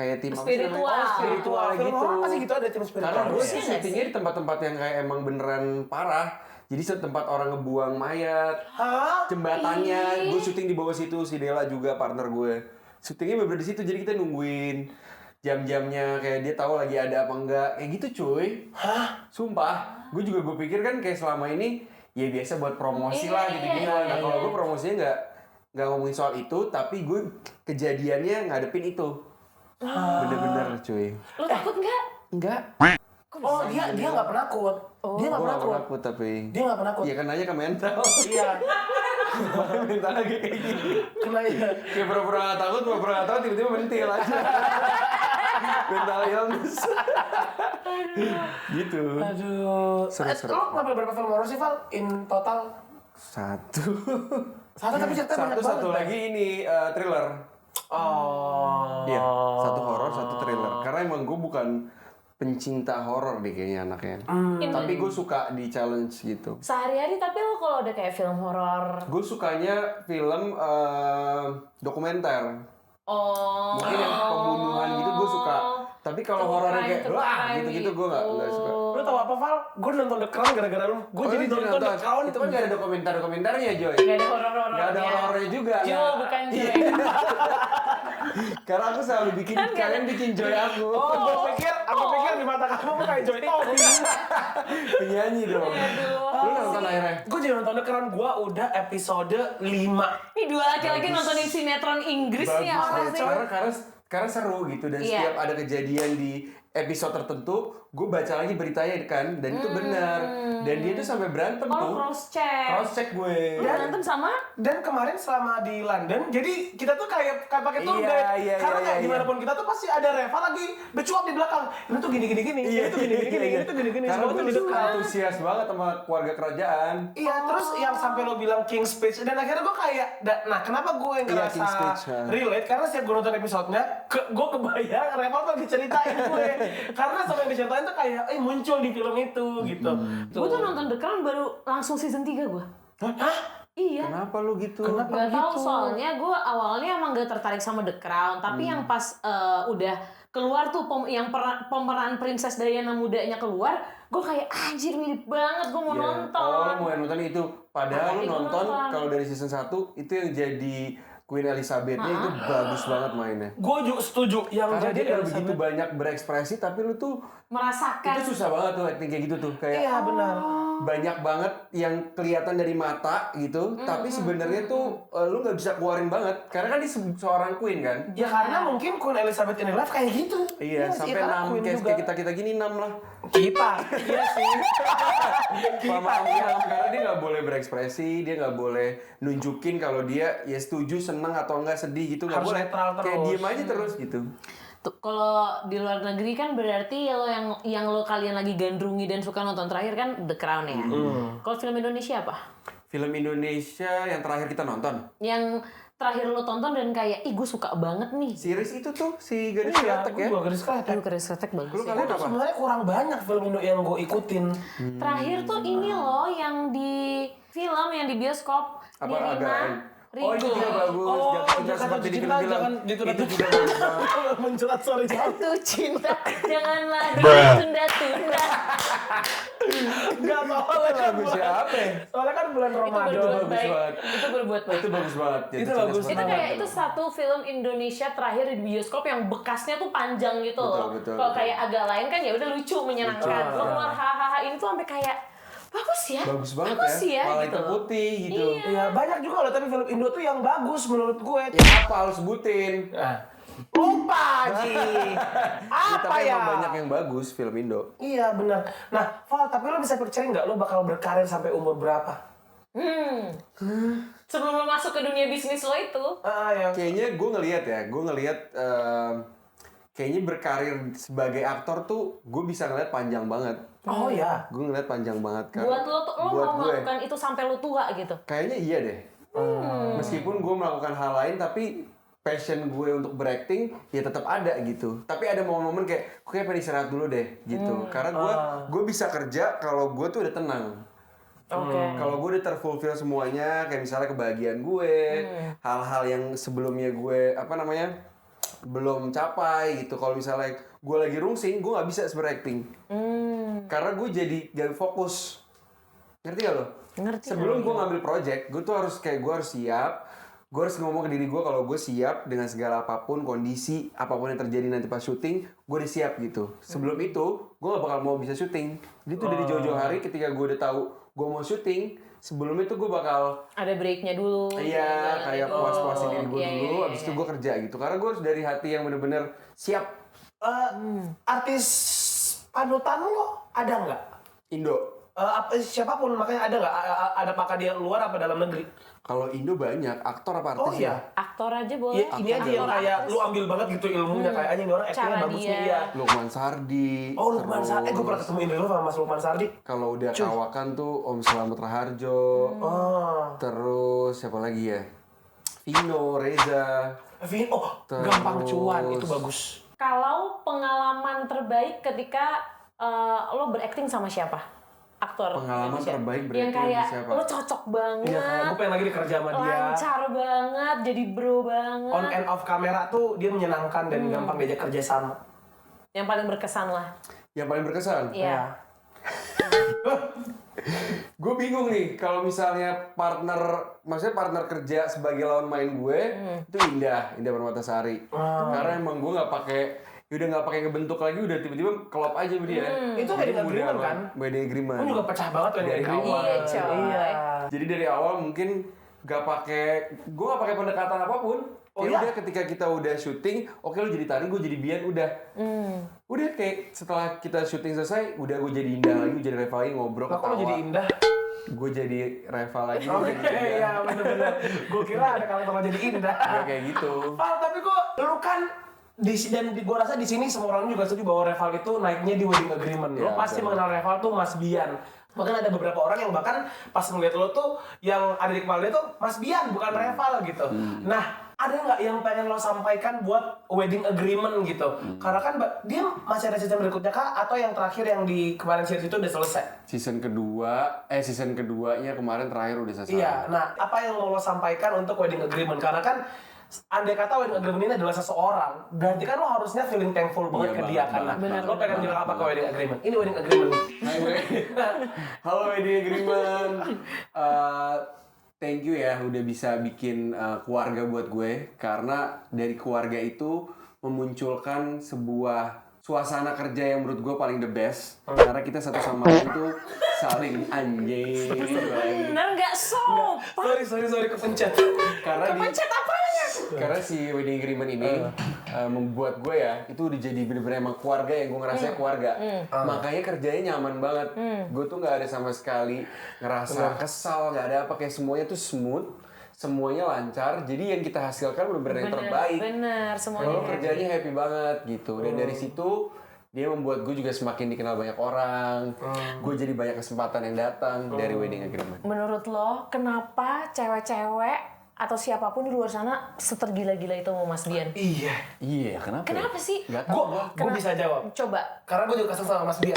apa sih namanya? Spiritual. Oh, spiritual Film gitu. horor pasti gitu ada tim spiritual. Karena gue Iya sih nggak syutingnya di tempat-tempat yang kayak emang beneran parah. Jadi setempat orang ngebuang mayat, Hah? jembatannya, gue syuting di bawah situ, si Dela juga partner gue. Syutingnya bener di situ, jadi kita nungguin jam-jamnya kayak dia tahu lagi ada apa enggak, kayak gitu cuy. Hah? Sumpah, gue pikir kan kayak selama ini ya biasa buat promosi Iya, lah gitu-gitu. iya, Nah iya. kalau gue promosinya nggak ngomongin soal itu, tapi gue kejadiannya ngadepin itu. Bener-bener cuy. Lu takut nggak? Enggak. Oh, dia nggak penakut. Dia nggak Gue nggak penakut. penakut tapi. Dia nggak penakut. Iya kan nanya ke mental. Iya. Mental lagi kayak gini. Kena ya. Kayak pura-pura nggak takut, tiba-tiba mentil aja. Mental illness. Gitu. Aduh. Seru. Lo ngambil berapa film horor sih, Val? In total? Satu. Satu tapi ceritanya banyak Satu banget. lagi ini thriller. Oh. Iya, satu horor, satu thriller. Karena emang gue bukan pencinta horor deh kayaknya anaknya. Tapi gue suka di challenge gitu. Sehari-hari tapi lo kalau udah kayak film horor. Gue sukanya film dokumenter. Oh. Mungkin yang pembunuhan gitu gue suka. Tapi kalau True horornya crime, kayak true wah crime gitu-gitu gue nggak suka. Lo tau apa, Val? Gue nonton The Crown gara-gara lo. Gue jadi lu nonton The Crown. Itu kan gak ada dokumenter-dokumenternya Joy. Gak ada horor-horornya. Gak ada horornya juga. Jo, Nah, bukan Jo. Karena aku selalu bikin kalian bikin Joy aku. Oh, aku pikir di mata kamu tuh kayak Joy Tommy. Penyanyi dong. Lu nonton akhirnya? Gue jadi nonton The Crown, gue udah episode 5. Nih dua laki-laki nontonin sinetron Inggris nih apa Bagus. sih? Karena seru gitu dan Iya. setiap ada kejadian di episode tertentu, gue baca lagi beritanya kan dan itu benar. Dan dia tuh sampai berantem Oh, tuh. cross check. Cross check gue. Lu berantem sama? Dan kemarin selama di London, jadi kita tuh kayak pakai tour guide. Iya, Karena kayak iya. gimana pun kita tuh pasti ada Reva lagi bercuap di belakang. Ini tuh gini. Ini tuh gini. Ini tuh gini. Karena Semua gue tuh di tuh dekat. antusias banget sama keluarga kerajaan. Iya, terus yang sampai lo bilang King's Speech dan akhirnya gue kayak, nah kenapa gue yang Iya, ngerasa King's Speech, ya. relate? Karena setiap gue nonton episodenya, gue kebayang Reva tuh lagi ceritain gue. Karena sampai yang diceritain tuh kayak, muncul di film itu gitu. Gue tuh nonton The Crown baru langsung season 3 gue. Hah? Iya. Kenapa lu gitu? Gak tau soalnya gue awalnya emang gak tertarik sama The Crown. Tapi yang pas udah keluar tuh pemeran Princess Diana mudanya keluar, gue kayak anjir mirip banget, gue mau Iya. nonton. Oh, lu mau nonton itu. Padahal lu Makanya gua nonton nonton. kalau dari season 1 itu yang jadi Queen Elizabeth-nya itu bagus banget mainnya. Gue juga setuju yang Karena jadi dia nggak Elizabeth. begitu banyak berekspresi, tapi lu tuh Merasakan. itu susah banget tuh acting kayak gitu tuh. Kayak Iya benar. banyak banget yang kelihatan dari mata gitu, tapi sebenarnya tuh lu nggak bisa keluarin banget. Karena kan dia seorang queen kan. Ya karena mungkin Queen Elizabeth in life kayak gitu. Iya, sih, sampai karena 6 Queen kayak juga. kita gini 6 lah. Kita, iya sih. Sama karena dia nggak boleh berekspresi, dia nggak boleh nunjukin kalau dia ya setuju, seneng atau enggak sedih gitu, nggak Harus boleh. netral Kayak terus. diem aja terus gitu. Tuh, kalau di luar negeri kan berarti lo yang lo kalian lagi gandrungi dan suka nonton terakhir kan The Crown ya. Kalau film Indonesia apa? Film Indonesia yang terakhir kita nonton, Yang terakhir lo tonton dan kayak, ih gue suka banget nih. series itu tuh si Gadis Iya, Kretek gue ya. juga garis kretek. Aduh, Keris Kretek bagus Lu ya. kalian Gue tuh apa? sebenarnya kurang banyak film Indo yang gue ikutin. Terakhir tuh ini loh yang di film yang di bioskop Apa Nirina Oh itu Ringo. juga bagus. Oh, Cinta jangan seperti di cinta, film-film. jangan ditunda Itu juga bagus banget. Menjelat sorry. Jatuh cinta, janganlah ditunda-tunda. Enggak soalnya Itu kan lagu bulan- siapa ya? Soalnya kan bulan Itu Ramadan. berbuat bagus baik. banget. Itu berbuat baik. Itu bagus banget. Jatuh Itu Cinta bagus Seperti Itu kayak Film. itu satu film Indonesia terakhir di bioskop yang bekasnya tuh panjang gitu Betul, loh. betul, Kalau betul. kayak agak lain kan ya udah lucu menyenangkan. Lucu, Lo ya. keluar hahaha ini tuh sampai kayak bagus ya. Bagus banget bagus ya. Malah gitu. hitam putih gitu. Iya, banyak juga loh tapi film Indo tuh yang bagus menurut gue. Ya apa harus sebutin? Nah, lupa Ji. Apa Tapi ya? emang banyak yang bagus film Indo. Iya benar. Nah, Val, tapi lo bisa picturing nggak lo bakal berkarir sampai umur berapa? Sebelum lo masuk ke dunia bisnis lo itu. Ya. Kayaknya gue ngelihat kayaknya berkarir sebagai aktor tuh gue bisa ngeliat panjang banget. Oh ya. Gue ngeliat panjang banget kan. Buat lo tuh lo buat mau gue. melakukan itu sampai lo tua gitu. Kayaknya iya deh. Meskipun gue melakukan hal lain tapi passion gue untuk berakting ya tetap ada gitu. Tapi ada momen-momen kayak gue pengen istirahat dulu deh gitu. Karena gue bisa kerja kalau gue tuh udah tenang. Oke. Kalau gue udah terfulfill semuanya, kayak misalnya kebahagiaan gue, hal-hal yang sebelumnya gue belum capai gitu. Kalau misalnya gue lagi rungsing, gue nggak bisa berakting. Karena gue jadi gak fokus. Ngerti gak lo? Ngerti. Sebelum gue ngambil project, gue tuh harus siap. Gue harus ngomong ke diri gue kalau gue siap dengan segala apapun, kondisi, apapun yang terjadi nanti pas syuting, gue udah siap gitu. Sebelum itu, gue gak bakal mau bisa syuting. Jadi tuh dari jauh-jauh hari ketika gue udah tahu gue mau syuting, sebelum itu gue bakal Ada breaknya dulu. iya jalan-jalan kayak dulu. puas-puasin diri gue Iya, dulu, iya, abis iya. itu gue kerja gitu. Karena gue harus dari hati yang bener-bener siap. Artis panutan lo ada nggak? Indo. Siapapun makanya ada nggak? Ada apakah dia luar apa dalam negeri? Kalau Indo banyak, aktor apa Oh artis iya. ya? Aktor aja boleh. Iya, ini aja yang Aktor, kayak aktris. lu ambil banget gitu ilmunya kayak anjing ini orang actingnya Cara bagus dia. nih ya. Lukman Sardi. Oh Lukman Sardi, gue pernah ketemu ini dulu sama Mas Lukman Sardi. Kalau udah kawakan tuh Om Slamet Raharjo. Oh, Terus siapa lagi ya? Vino, Reza. Vin, oh Terus- gampang cuan itu bagus. Kalau pengalaman terbaik ketika lo berakting sama siapa? Aktor. Pengalaman Indonesia. terbaik Yang berakting kayak sama siapa? lo cocok banget. Iya kayak gue pengen lagi dikerja sama dia. Lancar banget, jadi bro banget. On and off kamera tuh dia menyenangkan dan gampang diajak kerja sama. Yang paling berkesan lah. Yang paling berkesan? Iya. Gue bingung nih kalau misalnya maksudnya partner kerja sebagai lawan main gue itu Indah Permatasari. Karena emang gue nggak pakai ngebentuk lagi, udah tiba-tiba kelop aja sama dia. Itu Jadi wedding agreement udah kan? Wedding agreement. Gue juga pecah banget wedding Dari agreement. awal. Iya, coy. Iya. Jadi dari awal mungkin gue gak pakai pendekatan apapun. Oh, Ya iya? udah ketika kita udah syuting, oke lu jadi Tari, gue jadi Bian, udah. Udah kayak setelah kita syuting selesai, udah gue jadi Indah lagi, gue jadi Reva lagi, ngobrol, Nah, kok lo jadi Indah? Gue jadi Reva lagi, gue Oke, jadi Indah. iya bener-bener. Gue kira ada karakter lo jadi Indah. Nggak kayak gitu. Val, tapi kok lu kan gue rasa di sini semua orang juga setuju bahwa Reval itu naiknya di wedding agreement. Lo Ya, pasti betul. mengenal Reval tuh Mas Bian. Bahkan ada beberapa orang yang bahkan pas ngeliat lo tuh yang ada di kepala dia tuh Mas Bian bukan Reval gitu. Nah, ada nggak yang pengen lo sampaikan buat wedding agreement gitu? Karena kan dia masih ada season berikutnya kah? Atau yang terakhir yang di kemarin series itu udah selesai? Season keduanya kemarin terakhir udah selesai. Iya, nah apa yang mau lo sampaikan untuk wedding agreement? Karena kan andai kata wedding agreement ini adalah seseorang, berarti kan lo harusnya feeling thankful banget Iya, ke dia banget, kan. Nah, bener, lo pengen bilang apa ke wedding agreement? Ini wedding agreement. Halo wedding agreement. thank you ya udah bisa bikin keluarga buat gue, karena dari keluarga itu memunculkan sebuah suasana kerja yang menurut gue paling the best, karena kita satu sama lain tuh saling anjing. Bener nggak sopan? Sorry kepencet. Kepencet apanya? Karena si wedding agreement ini membuat gue ya itu udah jadi bener-bener emang keluarga yang gue ngerasa keluarga. Makanya kerjanya nyaman banget. Gue tuh nggak ada sama sekali ngerasa kesal, nggak ada apa, kayak semuanya tuh smooth, semuanya lancar. Jadi yang kita hasilkan bener-bener yang terbaik. Bener, semuanya. Kalau kerjanya happy banget gitu. Dan dari situ dia membuat gue juga semakin dikenal banyak orang. Gue jadi banyak kesempatan yang datang dari wedding agreement. Menurut lo, kenapa cewek-cewek atau siapapun di luar sana setergila-gila itu mau Mas Bian? Iya, kenapa? Kenapa sih? Gak tau Gue bisa jawab. Coba. Karena gue juga kesel sama Mas Bian.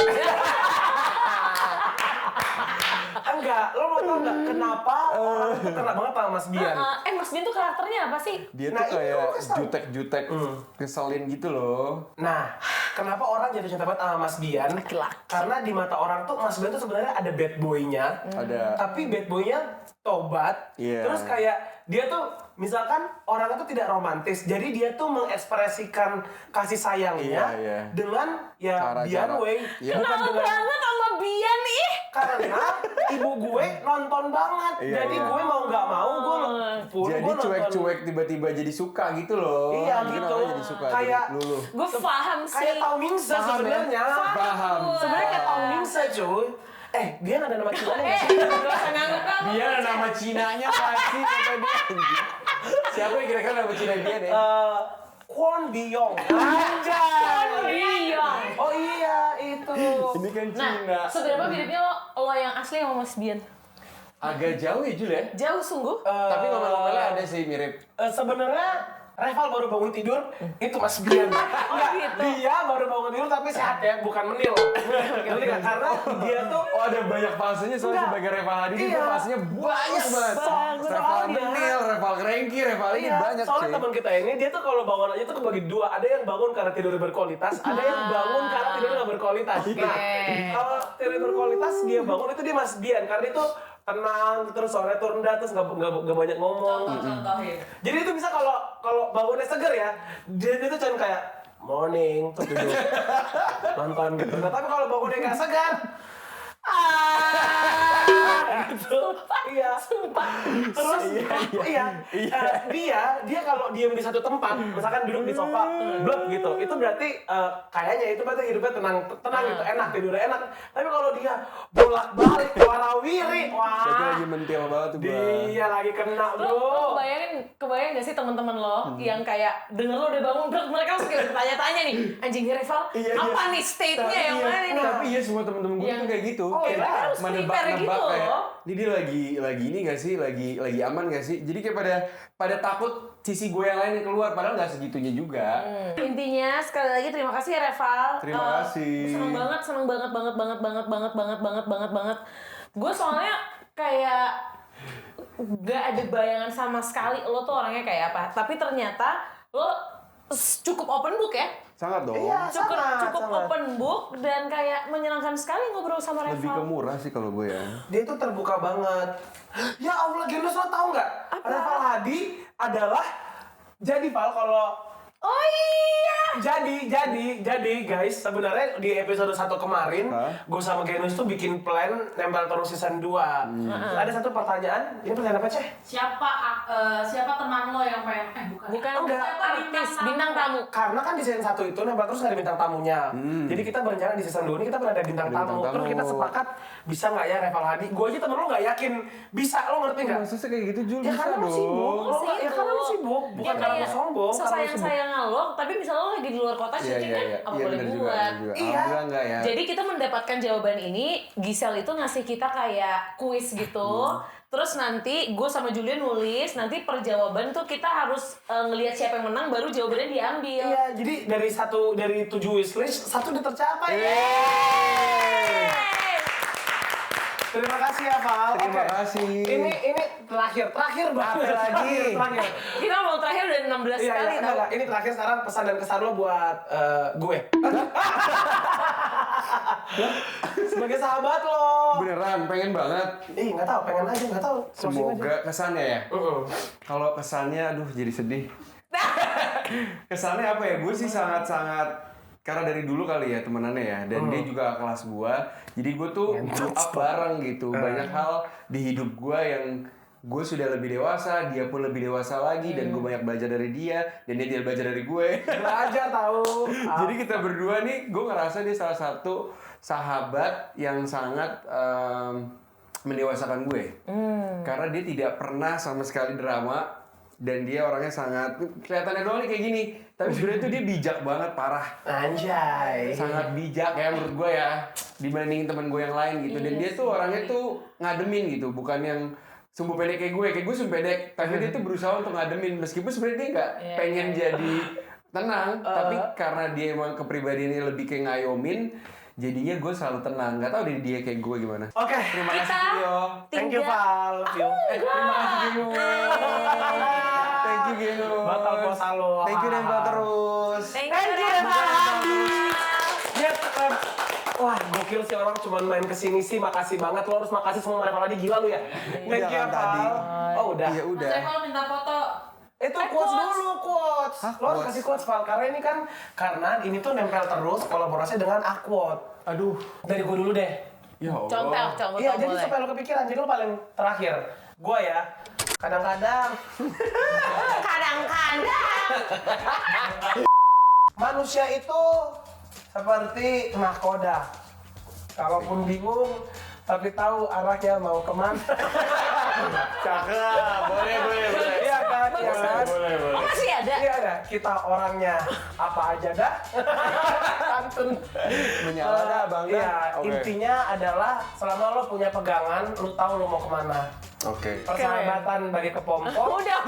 Enggak, lo mau tau nggak kenapa orang itu kena banget sama Mas Bian? Mas Bian tuh karakternya apa sih? Dia Nah, tuh itu kayak lo kasih tau. jutek-jutek, keselin gitu loh. Nah, kenapa orang jatuh cinta banget sama Mas Bian? Laki-laki. Karena di mata orang tuh Mas Bian tuh sebenarnya ada bad boy-nya. Ada. Tapi bad boy-nya tobat. Iya. Terus kayak dia tuh misalkan orangnya tuh tidak romantis. Jadi dia tuh mengekspresikan kasih sayangnya Iya. dengan ya Cara-cara. Bian way. Iya. Bukan Kenal dengan banget sama Bian nih. karena ibu gue nonton banget. Iya, Jadi iya. gue mau nggak mau gue pun Jadi gue nonton. cuek-cuek tiba-tiba jadi suka gitu loh. Iya, Mungkin gitu. orang jadi suka Kayak- jadi luluh. Gue paham sih. Kayak Tao Mingse Paham ya? sebenarnya. Paham. Sebenarnya kayak Tao Mingse cuy. Bian ada nama Cina nggak sih? Gak usah ngangguk-ngangguk. Dia ada nama Cinanya pasti kata dia. Siapa yang kira-kira nama Cina dia nih? Kwon Biyong. Anjay. Biyong. Oh iya itu. Ini kan Nah, Cina. seberapa miripnya lo yang asli sama Mas Bian? Agak jauh ya Jul ya? Jauh sungguh. Tapi ngomel-ngomelnya ada sih mirip. Sebenarnya Reval baru bangun tidur, itu Mas Bian. Enggak, dia baru bangun tidur tapi sehat ya, bukan menil. Ngerti nggak? Karena dia tuh Oh ada banyak fasenya soalnya Enggak. sebagai Reval Hadi Iya. itu fasenya banyak banget. Bagus Reval soalnya. Menil, Reval Krengki, Reval ini Iya, banyak soalnya sih. teman kita ini dia tuh kalau bangun aja tuh kebagi dua. Ada yang bangun karena tidur berkualitas, ada yang bangun karena tidur nggak berkualitas. Nah, kalau tidur berkualitas dia bangun itu dia Mas Bian karena itu tenang, terus suaranya tuh rendah, terus nggak banyak ngomong. Contohin. Jadi itu bisa kalau bangunnya seger ya, dia tuh cuma kayak morning, terus duduk nonton gitu. Nah, tapi kalau bangunnya nggak segar, gitu. Iya. Terus dia kalau diam di satu tempat, misalkan duduk di sofa, blok gitu. Itu berarti kayaknya itu berarti hidupnya tenang gitu, enak tidurnya enak. Tapi kalau dia bolak-balik warawiri, Berarti wah. lagi mentil banget tuh gua. Dia lagi kena, Lo bro. kebayang gak sih teman-teman lo yang kayak denger lo udah bangun, bro, mereka langsung kayak bertanya-tanya nih, anjingnya Reval, Iya. apa nih state-nya yang Iya, mana nih? Tapi iya semua temen-temen gue Yang- tuh kayak gitu. Oh, Kayak iya, harus prepare gitu kayak, loh. ini dia lagi ini gak sih? Lagi aman gak sih? Jadi kayak pada takut sisi gue yang lain yang keluar, padahal gak segitunya juga. Intinya sekali lagi terima kasih ya Reval. Terima kasih. Seneng banget banget. Gue soalnya kayak gak ada bayangan sama sekali lo tuh orangnya kayak apa. Tapi ternyata lo cukup open book ya. Sangat dong. Iya, Cukup sangat. open book dan kayak menyenangkan sekali ngobrol sama Lebih ke Reval. murah sih kalau gue ya. Dia itu terbuka banget. Ya Allah, Genos lo tau nggak? Reval Hadi adalah jadi Val kalau Oh iya. jadi guys, sebenarnya di episode 1 kemarin gue sama Genos tuh bikin plan nempel terus season 2. Terus ada satu pertanyaan, ini pertanyaan apa, Ceh? Siapa teman lo yang pengen Bukan Enggak. artis, bintang tamu. Karena kan di season 1 itu nempel terus nggak ada bintang tamunya. Jadi kita berencana di season 2 ini kita pernah ada bintang Bintang tamu. tamu. Terus kita sepakat bisa nggak ya Reval Hadi? Gue aja temen lo nggak yakin bisa, lo ngerti nggak? Masa sih kayak gitu Jul? Ya Bisa karena lo sibuk, dong. lo nggak- ya karena lo sibuk, bukan karena lo sombong, karena lo sibuk. Sesayang-sayangnya lo, tapi misalnya lo lagi di luar kota Iya, syuting iya, kan iya. apa Iya, boleh bener juga, buat. bener juga. Iya. Alhamdulillah enggak ya. Jadi kita mendapatkan jawaban ini, Gisel itu ngasih kita kayak kuis gitu. Terus nanti gue sama Julian nulis, nanti per jawaban tuh kita harus ngelihat siapa yang menang baru jawabannya diambil. Iya, jadi dari 7 wishlist, 1 udah tercapai. Yeay. Terima kasih ya, Val. Terima Oke. kasih. Ini terakhir banget. Apa lagi? Terakhir. Kita ngomong terakhir udah 16 Iya, kali tau. enggak. Ini terakhir sekarang pesan dan kesan lo buat gue. sebagai sahabat lo. Beneran, pengen banget. Nggak tahu, pengen aja, nggak tahu. Closing aja. Semoga kesannya ya. Kalau kesannya, aduh jadi sedih. Kesannya apa ya? Gue sih sangat-sangat karena dari dulu kali ya temenannya ya, dan dia juga kelas gua. Jadi gue tuh grew up bareng gitu. Banyak hal di hidup gua yang gue sudah lebih dewasa, dia pun lebih dewasa lagi, dan gue banyak belajar dari dia, dan dia tidak belajar dari gue. Belajar tahu. Jadi kita berdua nih, gue ngerasa dia salah satu sahabat yang sangat mendewasakan gue. Karena dia tidak pernah sama sekali drama, dan dia orangnya sangat, kelihatannya doang nih kayak gini, tapi sebenarnya tuh dia bijak banget, parah. Anjay. Sangat bijak ya menurut gue ya, dibandingin teman gue yang lain gitu. Dan dia tuh orangnya tuh ngademin gitu, bukan yang sumbu pendek kayak gue sumbu pendek, tapi dia tuh berusaha untuk ngademin, meskipun sebenarnya dia nggak pengen jadi tenang, tapi karena dia emang kepribadiannya lebih kayak ngayomin, jadinya gue selalu tenang. Nggak tahu dia kayak gue gimana. Oke. Terima kasih Gio. Thank you, Val. Love you. Terima kasih Gio. Thank you Gio. Batal puasa lo. Thank you Nempel terus. Thank Thank you, you, Nempel Reva. habis. Dia wah, gokil sih orang cuma main kesini sih. Makasih banget, lo harus makasih semua mereka lagi, gila lu ya. Thank you, kan tadi. Val. Oh, udah. Iya Mas udah. Eko minta foto. Itu quotes dulu, quotes. Lo harus kasih quotes, Val. Karena ini kan, karena ini tuh nempel terus kolaborasi dengan Aquote. Aduh. Dari gue dulu deh. Ya Allah. Contoh Iya, jadi boleh. sampai lo kepikiran. Jadi lo paling terakhir. Gue ya, kadang-kadang manusia itu seperti nahkoda. Kalaupun bingung, tapi tahu arahnya mau kemana. Cakep. Boleh. Iya kan? Iya Bagus, kan? Boleh. Oh, masih ada? Iya ada. Kita orangnya apa aja dah. Santun. Menyala dah, Bang. Iya, Oke. intinya adalah selama lo punya pegangan, lo tahu lo mau kemana. Oke. Persahabatan bagi kepompong. Udah.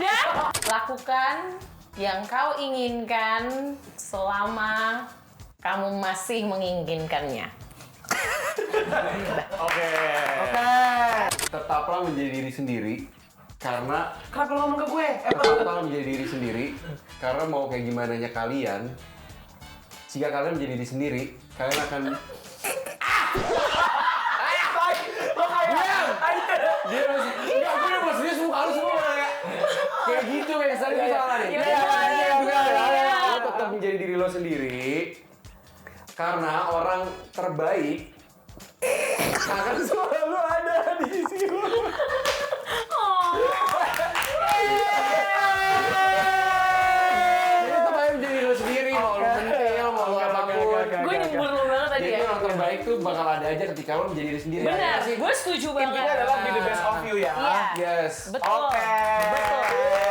Lakukan yang kau inginkan selama kamu masih menginginkannya. Oke. Oke. Tetaplah menjadi diri sendiri karena Kenapa lo ngomong ke gue? tetaplah menjadi diri sendiri karena mau kayak gimana nya kalian, jika kalian menjadi diri sendiri, kalian akan Lo kayak dia masih enggak, gue udah maksudnya semua harus semua kayak gitu kayak kesannya itu salah nih. Lo tetap menjadi diri lo sendiri karena orang terbaik akan selalu ada di sisi lo. Jadi tetap aja menjadi diri lo sendiri, mau lo mentil, mau lo apapun. Gue nyembur lo banget tadi Jadi ya. orang terbaik tuh bakal ada aja ketika lo menjadi diri sendiri. Benar, Ya sih? gue setuju banget. intinya adalah be the best of you ya. Iya. Yes. Betul. Oke. Betul.